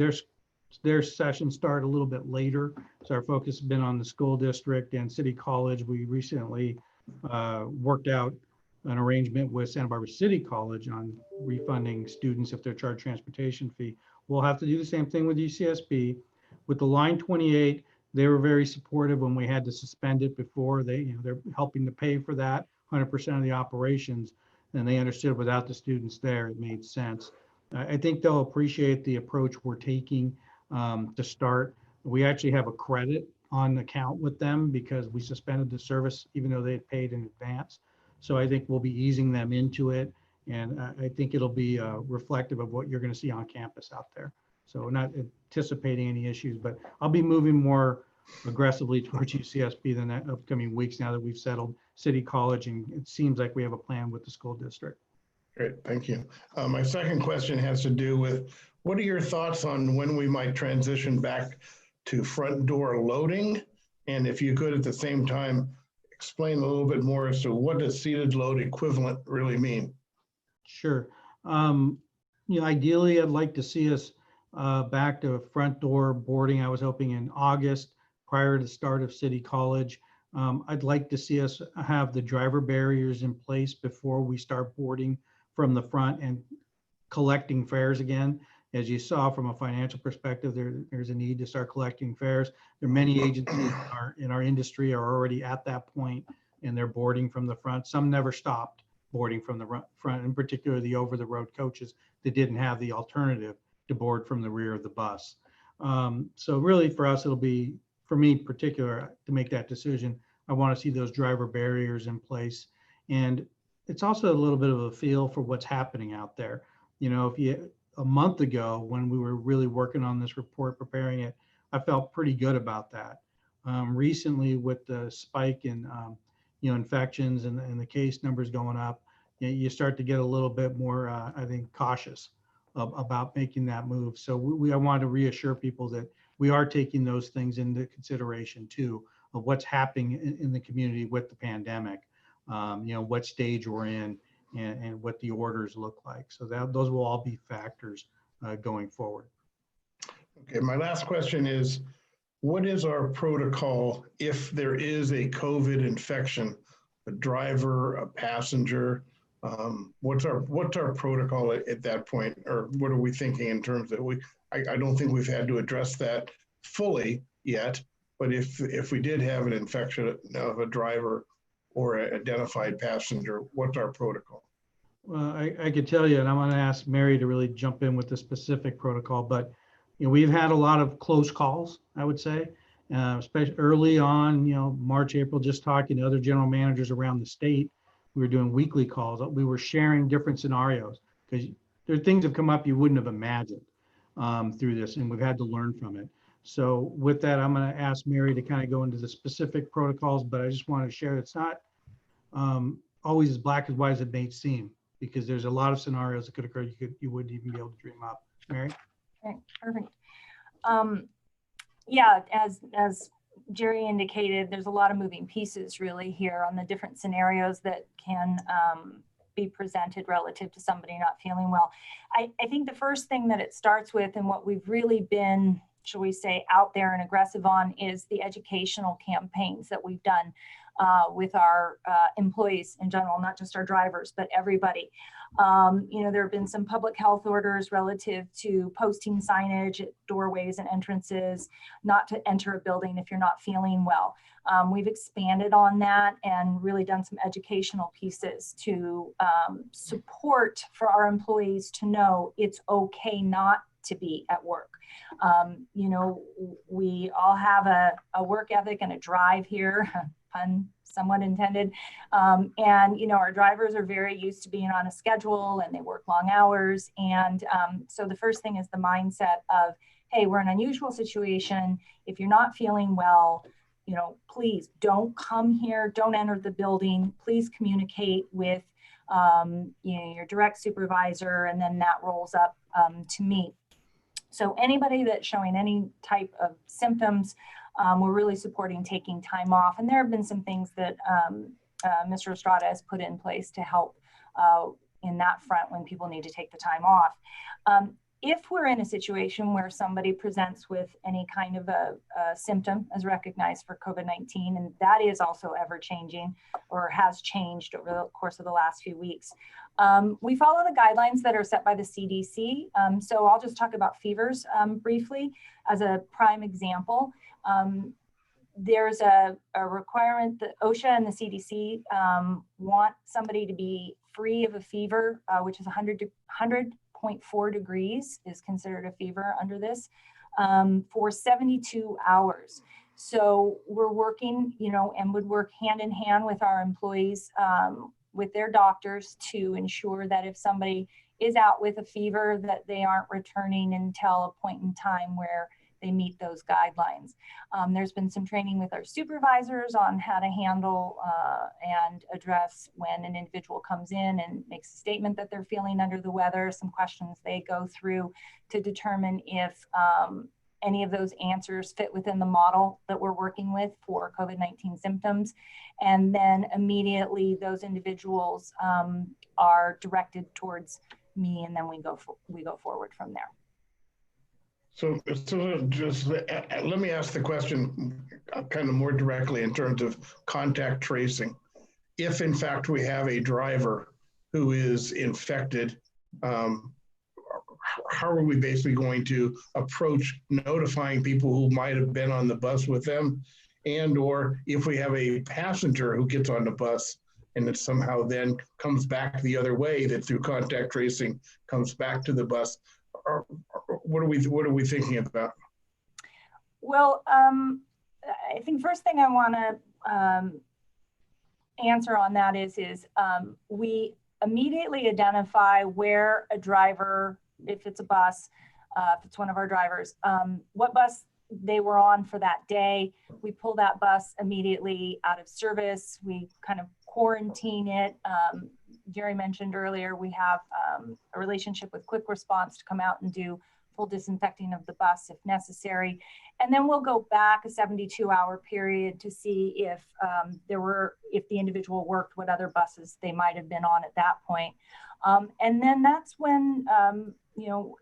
[SPEAKER 6] their sessions start a little bit later, so our focus has been on the school district and City College. We recently worked out an arrangement with Santa Barbara City College on refunding students if they're charged transportation fee. We'll have to do the same thing with UCSB. With the line 28, they were very supportive when we had to suspend it before. They're helping to pay for that 100% of the operations, and they understood without the students there, it made sense. I think they'll appreciate the approach we're taking to start. We actually have a credit on account with them because we suspended the service even though they had paid in advance. So I think we'll be easing them into it, and I think it'll be reflective of what you're going to see on campus out there. So we're not anticipating any issues, but I'll be moving more aggressively towards UCSB in the upcoming weeks now that we've settled City College, and it seems like we have a plan with the school district.
[SPEAKER 1] Great, thank you. My second question has to do with, what are your thoughts on when we might transition back to front door loading? And if you could at the same time, explain a little bit more as to what does seated load equivalent really mean?
[SPEAKER 6] Sure. Ideally, I'd like to see us back to front door boarding. I was hoping in August, prior to the start of City College. I'd like to see us have the driver barriers in place before we start boarding from the front and collecting fares again. As you saw from a financial perspective, there's a need to start collecting fares. There are many agencies in our industry are already at that point, and they're boarding from the front. Some never stopped boarding from the front, in particular the over-the-road coaches that didn't have the alternative to board from the rear of the bus. So really for us, it'll be, for me in particular, to make that decision, I want to see those driver barriers in place. And it's also a little bit of a feel for what's happening out there. You know, a month ago when we were really working on this report, preparing it, I felt pretty good about that. Recently, with the spike in infections and the case numbers going up, you start to get a little bit more, I think, cautious about making that move. So I want to reassure people that we are taking those things into consideration too, of what's happening in the community with the pandemic, what stage we're in and what the orders look like. So those will all be factors going forward.
[SPEAKER 1] Okay, my last question is, what is our protocol if there is a COVID infection, a driver, a passenger? What's our protocol at that point, or what are we thinking in terms of I don't think we've had to address that fully yet, but if we did have an infection of a driver or an identified passenger, what's our protocol?
[SPEAKER 6] Well, I could tell you, and I'm going to ask Mary to really jump in with the specific protocol, but we've had a lot of close calls, I would say, especially early on, March, April, just talking to other general managers around the state. We were doing weekly calls. We were sharing different scenarios because there are things that have come up you wouldn't have imagined through this, and we've had to learn from it. So with that, I'm going to ask Mary to kind of go into the specific protocols, but I just want to share it's not always as black and white as it may seem, because there's a lot of scenarios that could occur you wouldn't even be able to dream up. Mary?
[SPEAKER 8] Okay, perfect. Yeah, as Jerry indicated, there's a lot of moving pieces really here on the different scenarios that can be presented relative to somebody not feeling well. I think the first thing that it starts with, and what we've really been, shall we say, out there and aggressive on, is the educational campaigns that we've done with our employees in general, not just our drivers, but everybody. There have been some public health orders relative to posting signage at doorways and entrances, not to enter a building if you're not feeling well. We've expanded on that and really done some educational pieces to support for our employees to know it's okay not to be at work. We all have a work ethic and a drive here, pun somewhat intended. Our drivers are very used to being on a schedule and they work long hours. And so the first thing is the mindset of, hey, we're in an unusual situation. If you're not feeling well, please don't come here, don't enter the building. Please communicate with your direct supervisor, and then that rolls up to me. So anybody that's showing any type of symptoms, we're really supporting taking time off. And there have been some things that Mr. Estrada has put in place to help in that front when people need to take the time off. If we're in a situation where somebody presents with any kind of a symptom as recognized for COVID-19, and that is also ever changing or has changed over the course of the last few weeks, we follow the guidelines that are set by the CDC. So I'll just talk about fevers briefly as a prime example. There's a requirement that OSHA and the CDC want somebody to be free of a fever, which is 100.4 degrees is considered a fever under this, for 72 hours. So we're working, and would work hand in hand with our employees, with their doctors, to ensure that if somebody is out with a fever, that they aren't returning until a point in time where they meet those guidelines. There's been some training with our supervisors on how to handle and address when an individual comes in and makes a statement that they're feeling under the weather, some questions they go through to determine if any of those answers fit within the model that we're working with for COVID-19 symptoms. And then immediately those individuals are directed towards me, and then we go forward from there.
[SPEAKER 1] So just let me ask the question kind of more directly in terms of contact tracing. If in fact we have a driver who is infected, how are we basically going to approach notifying people who might have been on the bus with them? And or if we have a passenger who gets on the bus and it somehow then comes back the other way, that through contact tracing comes back to the bus, what are we thinking about?
[SPEAKER 8] Well, I think first thing I want to answer on that is we immediately identify where a driver, if it's a bus, if it's one of our drivers, what bus they were on for that day. We pull that bus immediately out of service. We kind of quarantine it. Jerry mentioned earlier, we have a relationship with Quick Response to come out and do full disinfecting of the bus if necessary. And then we'll go back a 72-hour period to see if if the individual worked what other buses they might have been on at that point. And then that's when,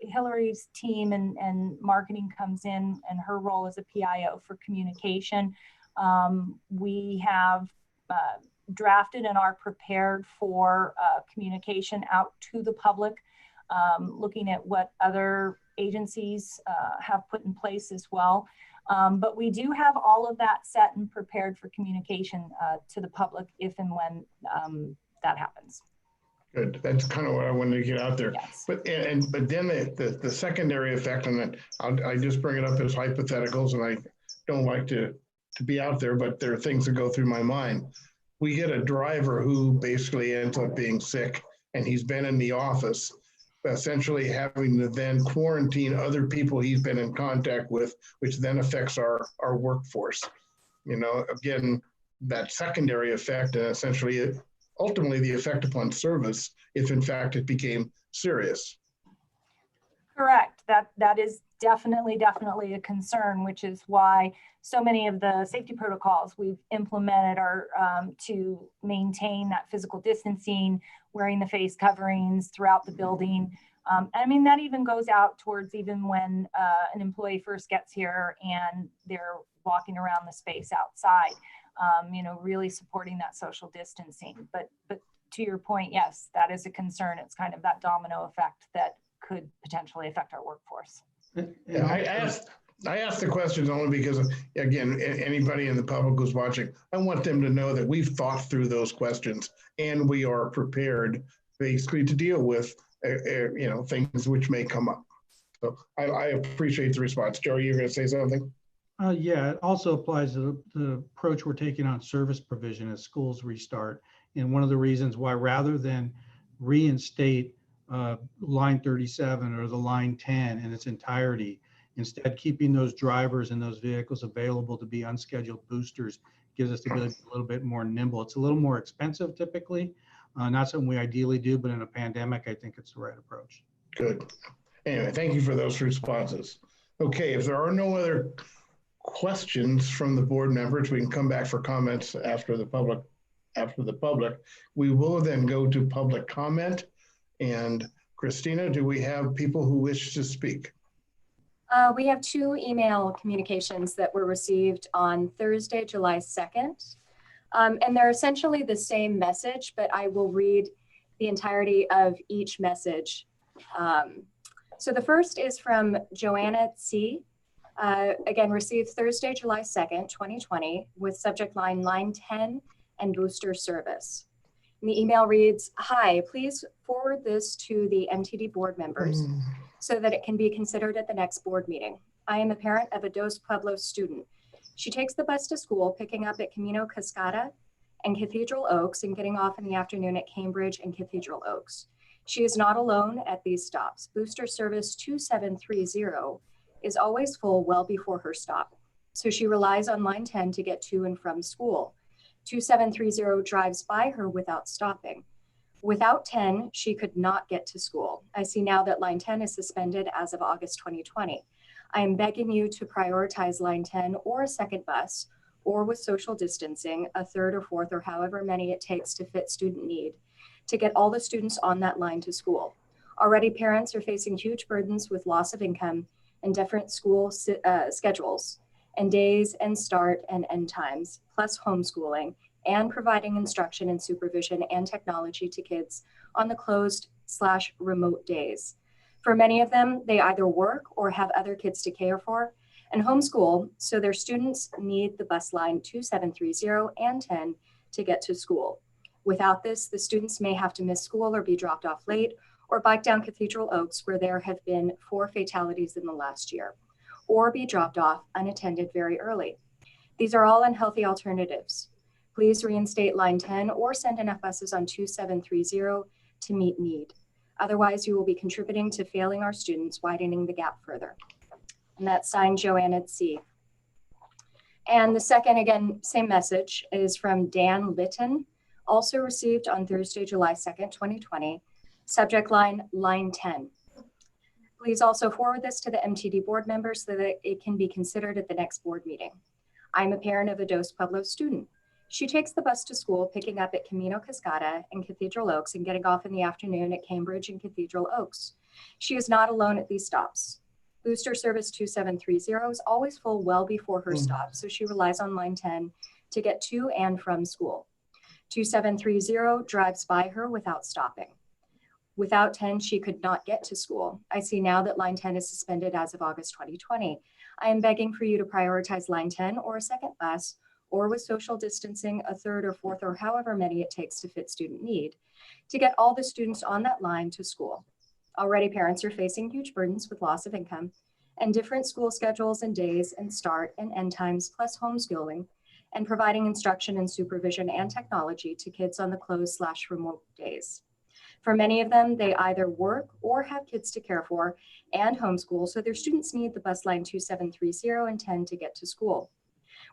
[SPEAKER 8] Hillary's team and marketing comes in, and her role as a PIO for communication. We have drafted and are prepared for communication out to the public, looking at what other agencies have put in place as well. But we do have all of that set and prepared for communication to the public if and when that happens.
[SPEAKER 1] Good. That's kind of what I wanted to get out there.
[SPEAKER 8] Yes.
[SPEAKER 1] But then the secondary effect on that, I just bring it up as hypotheticals, and I don't like to be out there, but there are things that go through my mind. We get a driver who basically ends up being sick, and he's been in the office, essentially having to then quarantine other people he's been in contact with, which then affects our workforce. Again, that secondary effect, essentially, ultimately the effect upon service, if in fact it became serious.
[SPEAKER 8] Correct. That is definitely a concern, which is why so many of the safety protocols we've implemented are to maintain that physical distancing, wearing the face coverings throughout the building. That even goes out towards even when an employee first gets here and they're walking around the space outside, really supporting that social distancing. But to your point, yes, that is a concern. It's kind of that domino effect that could potentially affect our workforce.
[SPEAKER 1] Yeah, I asked the questions only because, again, anybody in the public who's watching, I want them to know that we've thought through those questions and we are prepared basically to deal with, things which may come up. So I appreciate the response. Joe, you're going to say something?
[SPEAKER 6] Yeah, it also applies to the approach we're taking on service provision as schools restart. And one of the reasons why, rather than reinstate line 37 or the line 10 in its entirety, instead keeping those drivers and those vehicles available to be unscheduled boosters gives us the ability to be a little bit more nimble. It's a little more expensive typically, not something we ideally do, but in a pandemic, I think it's the right approach.
[SPEAKER 1] Good. Anyway, thank you for those responses. Okay, if there are no other questions from the board members, we can come back for comments after the public. We will then go to public comment. And Christina, do we have people who wish to speak?
[SPEAKER 5] We have 2 email communications that were received on Thursday, July 2nd. And they're essentially the same message, but I will read the entirety of each message. So the first is from Joanna C. Again, received Thursday, July 2nd, 2020, with subject line 10 and booster service. And the email reads, "Hi, please forward this to the MTD board members so that it can be considered at the next board meeting. I am a parent of a Dos Pueblos student. She takes the bus to school, picking up at Camino Cascada and Cathedral Oaks and getting off in the afternoon at Cambridge and Cathedral Oaks. She is not alone at these stops. Booster service 2730 is always full well before her stop. So she relies on line 10 to get to and from school. 2730 drives by her without stopping. Without 10, she could not get to school. I see now that line 10 is suspended as of August 2020. I am begging you to prioritize line 10 or a second bus, or with social distancing, a third or fourth or however many it takes to fit student need, to get all the students on that line to school. Already parents are facing huge burdens with loss of income and different school schedules and days and start and end times, plus homeschooling and providing instruction and supervision and technology to kids on the closed/remote days. For many of them, they either work or have other kids to care for and homeschool, so their students need the bus line 2730 and 10 to get to school. Without this, the students may have to miss school or be dropped off late or bike down Cathedral Oaks, where there have been 4 fatalities in the last year, or be dropped off unattended very early. These are all unhealthy alternatives. Please reinstate line 10 or send enough buses on 2730 to meet need. Otherwise, you will be contributing to failing our students, widening the gap further. And that's signed Joanna C. And the second, again, same message, is from Dan Litton, also received on Thursday, July 2nd, 2020. Subject line, line 10. Please also forward this to the MTD board members so that it can be considered at the next board meeting. I'm a parent of a Dos Pueblos student. She takes the bus to school, picking up at Camino Cascada and Cathedral Oaks and getting off in the afternoon at Cambridge and Cathedral Oaks. She is not alone at these stops. Booster service 2730 is always full well before her stop, so she relies on line 10 to get to and from school. 2730 drives by her without stopping. Without 10, she could not get to school. I see now that line 10 is suspended as of August 2020. I am begging for you to prioritize line 10 or a second bus, or with social distancing, a third or fourth or however many it takes to fit student need, to get all the students on that line to school. Already parents are facing huge burdens with loss of income and different school schedules and days and start and end times, plus homeschooling and providing instruction and supervision and technology to kids on the closed/remote days. For many of them, they either work or have kids to care for and homeschool, so their students need the bus line 2730 and 10 to get to school.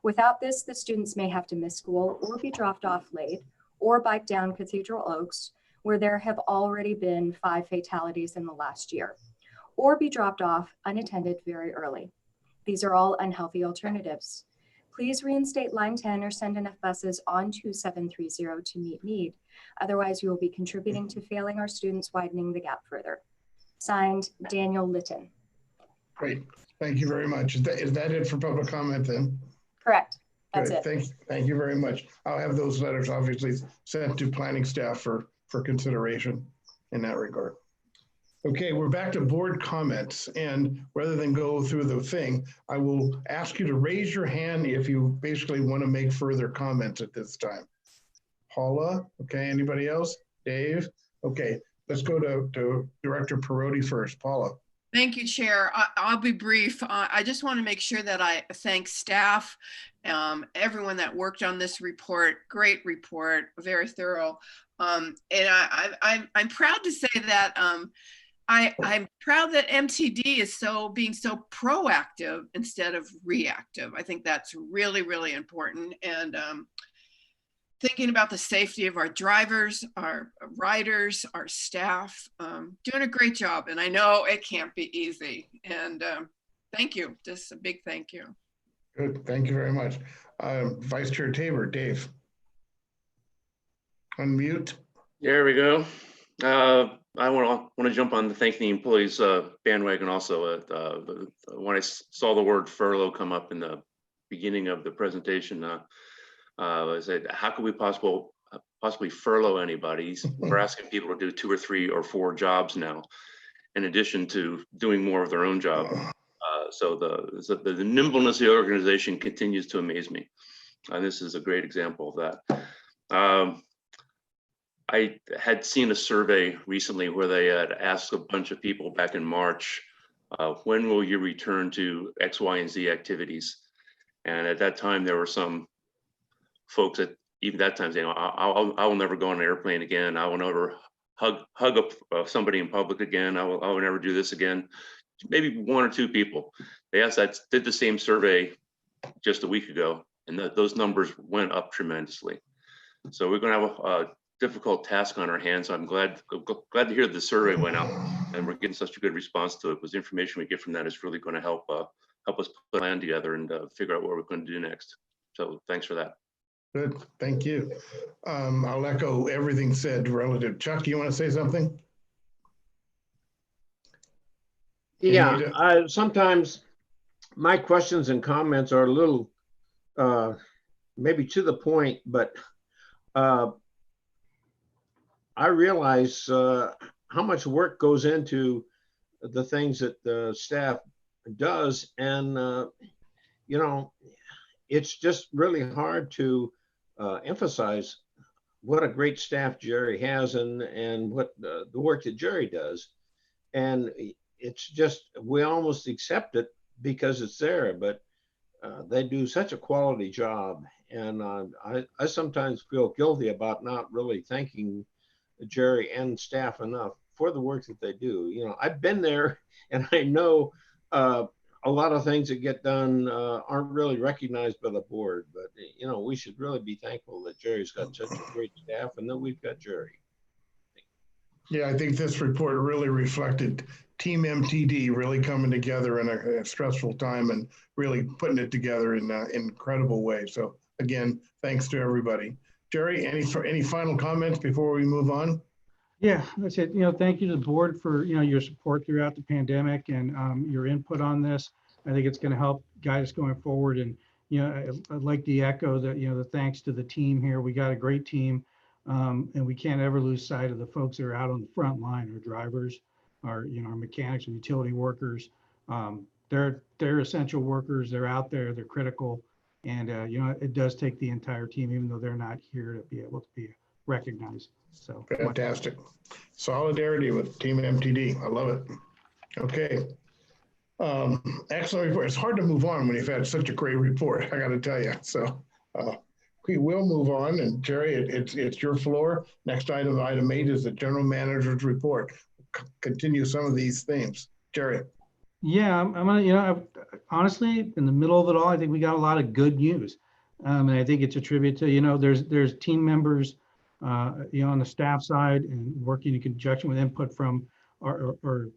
[SPEAKER 5] Without this, the students may have to miss school or be dropped off late or bike down Cathedral Oaks, where there have already been 5 fatalities in the last year, or be dropped off unattended very early. These are all unhealthy alternatives. Please reinstate line 10 or send enough buses on 2730 to meet need. Otherwise, you will be contributing to failing our students, widening the gap further. Signed, Daniel Litton.
[SPEAKER 1] Great. Thank you very much. Is that it for public comment then?
[SPEAKER 5] Correct. That's
[SPEAKER 1] Good.
[SPEAKER 5] it.
[SPEAKER 1] Thank you very much. I'll have those letters obviously sent to planning staff for consideration in that regard. Okay, we're back to board comments, and rather than go through the thing, I will ask you to raise your hand if you basically want to make further comments at this time. Paula, okay, anybody else? Dave? Okay, let's go to Director Perotti first. Paula.
[SPEAKER 9] Thank you, Chair. I'll be brief. I just want to make sure that I thank staff, everyone that worked on this report. Great report, very thorough. And I'm proud to say that I'm proud that MTD is being so proactive instead of reactive. I think that's really, really important. And thinking about the safety of our drivers, our riders, our staff, doing a great job. And I know it can't be easy. And thank you, just a big thank you.
[SPEAKER 1] Good, thank you very much. Vice Chair Tabor, Dave. Unmute.
[SPEAKER 4] There we go. I want to jump on the thank the employees bandwagon also. When I saw the word furlough come up in the beginning of the presentation, I said, how could we possibly furlough anybody? We're asking people to do 2 or 3 or 4 jobs now, in addition to doing more of their own job. So the nimbleness of the organization continues to amaze me. And this is a great example of that. I had seen a survey recently where they had asked a bunch of people back in March, when will you return to X, Y, and Z activities? And at that time, there were some folks that even that time saying, I will never go on an airplane again. I will never hug up somebody in public again. I will never do this again. Maybe 1 or 2 people. They asked that, did the same survey just a week ago, and those numbers went up tremendously. So we're going to have a difficult task on our hands. I'm glad to hear the survey went out and we're getting such a good response to it, because the information we get from that is really going to help us put a plan together and figure out what we're going to do next. So thanks for that.
[SPEAKER 1] Good, thank you. I'll echo everything said relative. Chuck, you want to say something?
[SPEAKER 3] Yeah, sometimes my questions and comments are a little maybe to the point, but I realize how much work goes into the things that the staff does. And, you know, it's just really hard to emphasize what a great staff Jerry has and what the work that Jerry does. And it's just, we almost accept it because it's there, but they do such a quality job. And I sometimes feel guilty about not really thanking Jerry and staff enough for the work that they do. You know, I've been there and I know a lot of things that get done aren't really recognized by the board, but you know, we should really be thankful that Jerry's got such a great staff and that we've got Jerry.
[SPEAKER 1] Yeah, I think this report really reflected Team MTD really coming together in a stressful time and really putting it together in an incredible way. So again, thanks to everybody. Jerry, any final comments before we move on?
[SPEAKER 6] Yeah, that's it. Thank you to the board for, your support throughout the pandemic and your input on this. I think it's going to help guide us going forward. And, I'd like to echo that, the thanks to the team here. We got a great team. And we can't ever lose sight of the folks that are out on the front line, our drivers, our mechanics and utility workers. They're essential workers. They're out there, they're critical. And, it does take the entire team, even though they're not here, to be able to be recognized. So
[SPEAKER 1] fantastic. Solidarity with Team MTD. I love it. Okay. Excellent report. It's hard to move on when you've had such a great report, I got to tell you. So we will move on. And Jerry, it's your floor. Next item 8 is the general manager's report. Continue some of these themes. Jerry.
[SPEAKER 6] Yeah, I'm gonna, honestly, in the middle of it all, I think we got a lot of good news. And I think it's a tribute to, there's team members, on the staff side and working in conjunction with input from our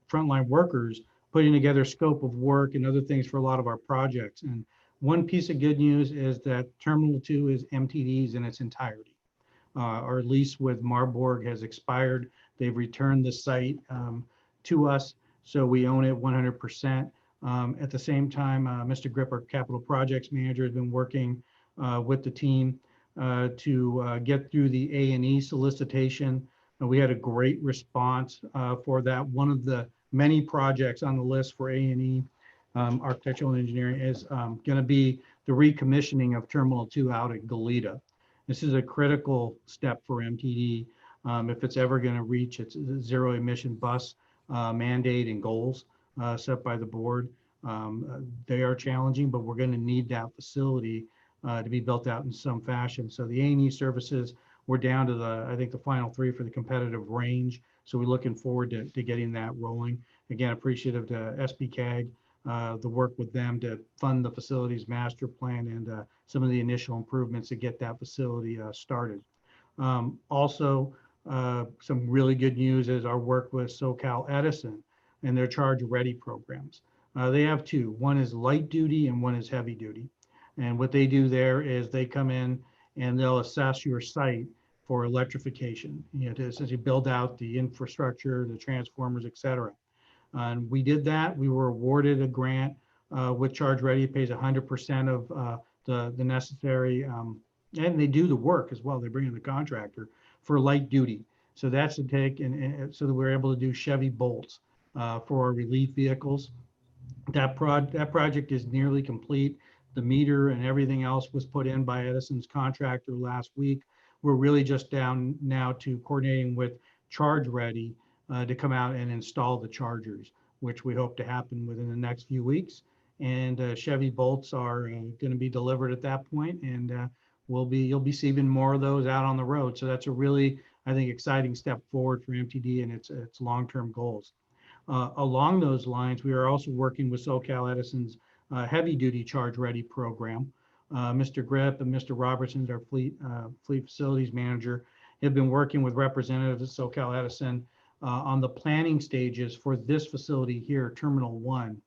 [SPEAKER 6] frontline workers, putting together scope of work and other things for a lot of our projects. And one piece of good news is that Terminal 2 is MTD's in its entirety. Our lease with Marburg has expired. They've returned the site to us, so we own it 100%. At the same time, Mr. Grip, our capital projects manager, has been working with the team to get through the A&E solicitation. We had a great response for that. One of the many projects on the list for A&E, architectural and engineering, is going to be the recommissioning of Terminal 2 out at Goleta. This is a critical step for MTD if it's ever going to reach its zero emission bus mandate and goals set by the board. They are challenging, but we're going to need that facility to be built out in some fashion. So the A&E services, we're down to I think the final 3 for the competitive range. So we're looking forward to getting that rolling. Again, appreciative to SBCAG, the work with them to fund the facilities master plan and some of the initial improvements to get that facility started. Also, some really good news is our work with SoCal Edison and their charge ready programs. They have 2. One is light duty and one is heavy duty. And what they do there is they come in and they'll assess your site for electrification, to essentially build out the infrastructure, the transformers, et cetera. And we did that. We were awarded a grant with Charge Ready. It pays 100% of the necessary, and they do the work as well. They bring in the contractor for light duty. So that's to take, and so that we're able to do Chevy bolts for our relief vehicles. That project is nearly complete. The meter and everything else was put in by Edison's contractor last week. We're really just down now to coordinating with Charge Ready to come out and install the chargers, which we hope to happen within the next few weeks. And Chevy bolts are going to be delivered at that point, and you'll be seeing more of those out on the road. So that's a really, I think, exciting step forward for MTD and its long-term goals. Along those lines, we are also working with SoCal Edison's heavy-duty Charge Ready program. Mr. Grip and Mr. Robertson, our fleet facilities manager, have been working with representatives at SoCal Edison on the planning stages for this facility here, Terminal 1,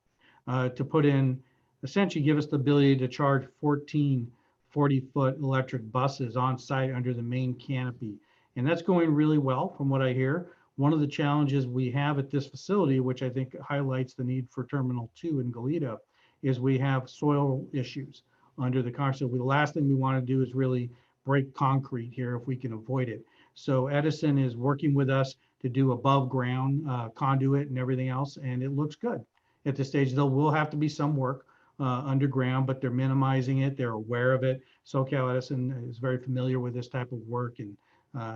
[SPEAKER 6] to put in, essentially give us the ability to charge 14 40-foot electric buses on site under the main canopy. And that's going really well from what I hear. One of the challenges we have at this facility, which I think highlights the need for Terminal 2 in Goleta, is we have soil issues under the concrete. The last thing we want to do is really break concrete here if we can avoid it. So Edison is working with us to do above ground conduit and everything else, and it looks good. At this stage, there will have to be some work underground, but they're minimizing it. They're aware of it. SoCal Edison is very familiar with this type of work and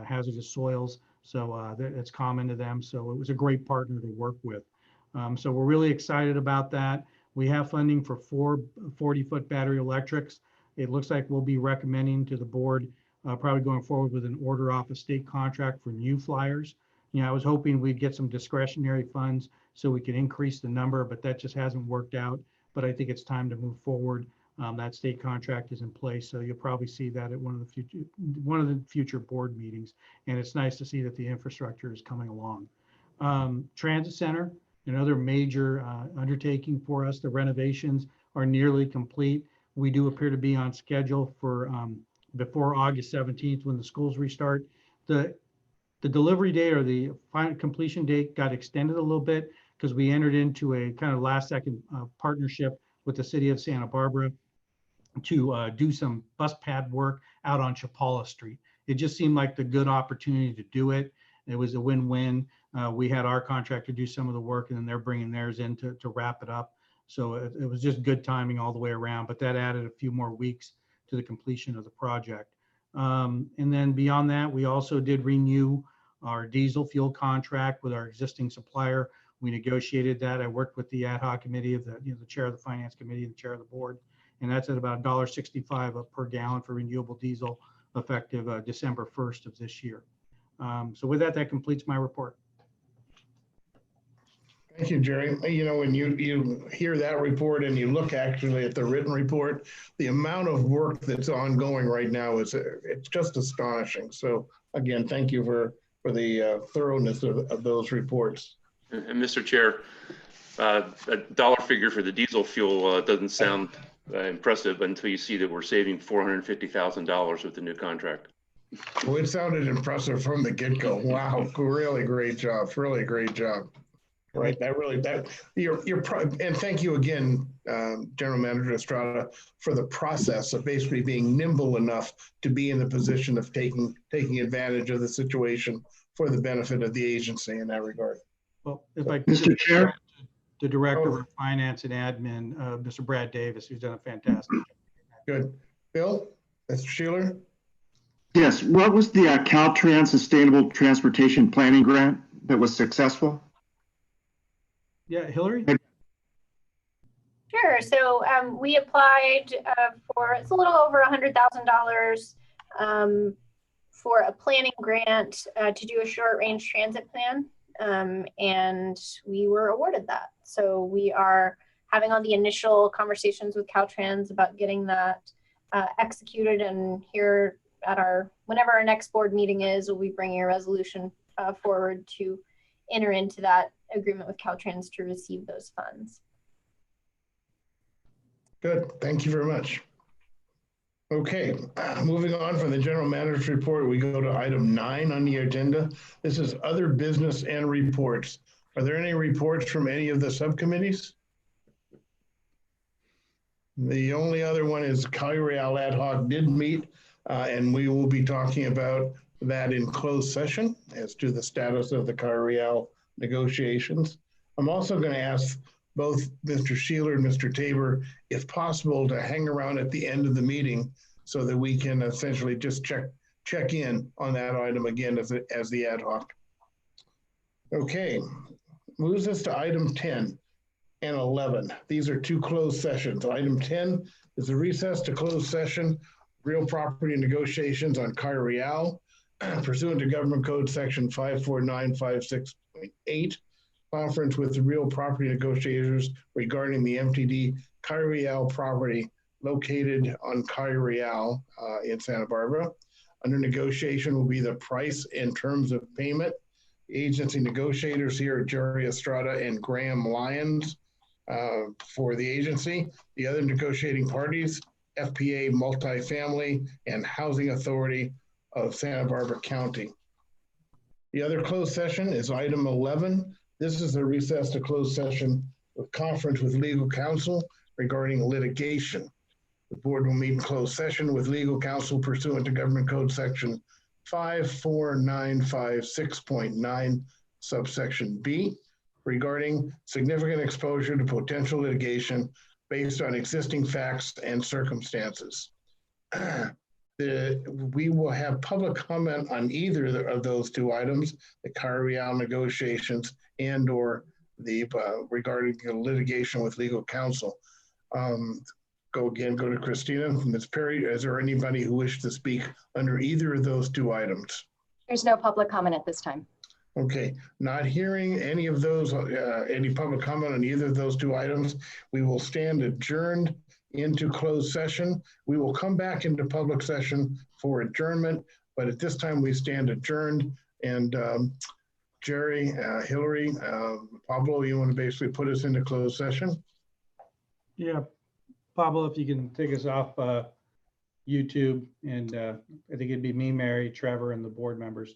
[SPEAKER 6] hazardous soils. So it's common to them. So it was a great partner to work with. So we're really excited about that. We have funding for 4 40-foot battery electrics. it looks like we'll be recommending to the board probably going forward with an order off a state contract for new flyers. You know, I was hoping we'd get some discretionary funds so we could increase the number, but that just hasn't worked out. But I think it's time to move forward. That state contract is in place, so you'll probably see that at one of the future board meetings. And it's nice to see that the infrastructure is coming along. Transit Center, another major undertaking for us. The renovations are nearly complete. We do appear to be on schedule for before August 17th when the schools restart. The delivery date or the final completion date got extended a little bit because we entered into a kind of last second partnership with the city of Santa Barbara to do some bus pad work out on Chapala Street. It just seemed like the good opportunity to do it. It was a win-win. We had our contractor do some of the work and then they're bringing theirs in to wrap it up. So it was just good timing all the way around, but that added a few more weeks to the completion of the project. And then beyond that, we also did renew our diesel fuel contract with our existing supplier. We negotiated that. I worked with the ad hoc committee of the chair of the finance committee and the chair of the board. And that's at about $1.65 per gallon for renewable diesel effective December 1st of this year. So with that, that completes my report.
[SPEAKER 1] Thank you, Jerry. You know, when you hear that report and you look actually at the written report, the amount of work that's ongoing right now it's just astonishing. So again, thank you for the thoroughness of those reports.
[SPEAKER 4] And Mr. Chair, a dollar figure for the diesel fuel doesn't sound impressive until you see that we're saving $450,000 with the new contract.
[SPEAKER 1] Well, it sounded impressive from the get-go. Wow, really great job. Really great job. Right, and thank you again, General Manager Estrada, for the process of basically being nimble enough to be in the position of taking advantage of the situation for the benefit of the agency in that regard.
[SPEAKER 6] Well, if I could,
[SPEAKER 11] Mr. Chair?
[SPEAKER 6] the Director of Finance and Admin, Mr. Brad Davis, who's done a fantastic job.
[SPEAKER 1] Good. Bill, Mr. Sheeler?
[SPEAKER 11] Yes, what was the Caltrans Sustainable Transportation Planning Grant that was successful?
[SPEAKER 6] Yeah, Hillary?
[SPEAKER 7] Sure. So we applied for, it's a little over $100,000 for a planning grant to do a short range transit plan. And we were awarded that. So we are having all the initial conversations with Caltrans about getting that executed, and here at whenever our next board meeting is, we'll be bringing a resolution forward to enter into that agreement with Caltrans to receive those funds.
[SPEAKER 1] Good, thank you very much. Okay, moving on from the General Manager's report, we go to item 9 on the agenda. This is other business and reports. Are there any reports from any of the subcommittees? The only other one is Cali-Real Ad Hoc did meet, and we will be talking about that in closed session as to the status of the Cali-Real negotiations. I'm also going to ask both Mr. Sheeler and Mr. Tabor, if possible, to hang around at the end of the meeting so that we can essentially just check in on that item again as the ad hoc. Okay, moves us to item 10 and 11. These are two closed sessions. Item 10 is a recess to closed session, real property negotiations on Cali-Real, pursuant to Government Code Section 54956.8, conference with the real property negotiators regarding the MTD Cali-Real property located on Cali-Real in Santa Barbara. Under negotiation will be the price and terms of payment. The agency negotiators here are Jerry Estrada and Graham Lyons for the agency. The other negotiating parties, FPA Multifamily and Housing Authority of Santa Barbara County. The other closed session is item 11. This is a recess to closed session with conference with legal counsel regarding litigation. The board will meet in closed session with legal counsel pursuant to Government Code Section 54956.9 subsection B regarding significant exposure to potential litigation based on existing facts and circumstances. We will have public comment on either of those two items, the Cali-Real negotiations and/or the regarding the litigation with legal counsel. go to Christina, Ms. Perry. Is there anybody who wishes to speak under either of those two items?
[SPEAKER 5] There's no public comment at this time.
[SPEAKER 1] Okay, not hearing any of those, any public comment on either of those two items, we will stand adjourned into closed session. We will come back into public session for adjournment, but at this time we stand adjourned. And Jerry, Hillary, Pablo, you want to basically put us into closed session?
[SPEAKER 6] Yeah, Pablo, if you can take us off YouTube, and I think it'd be me, Mary, Trevor, and the board members.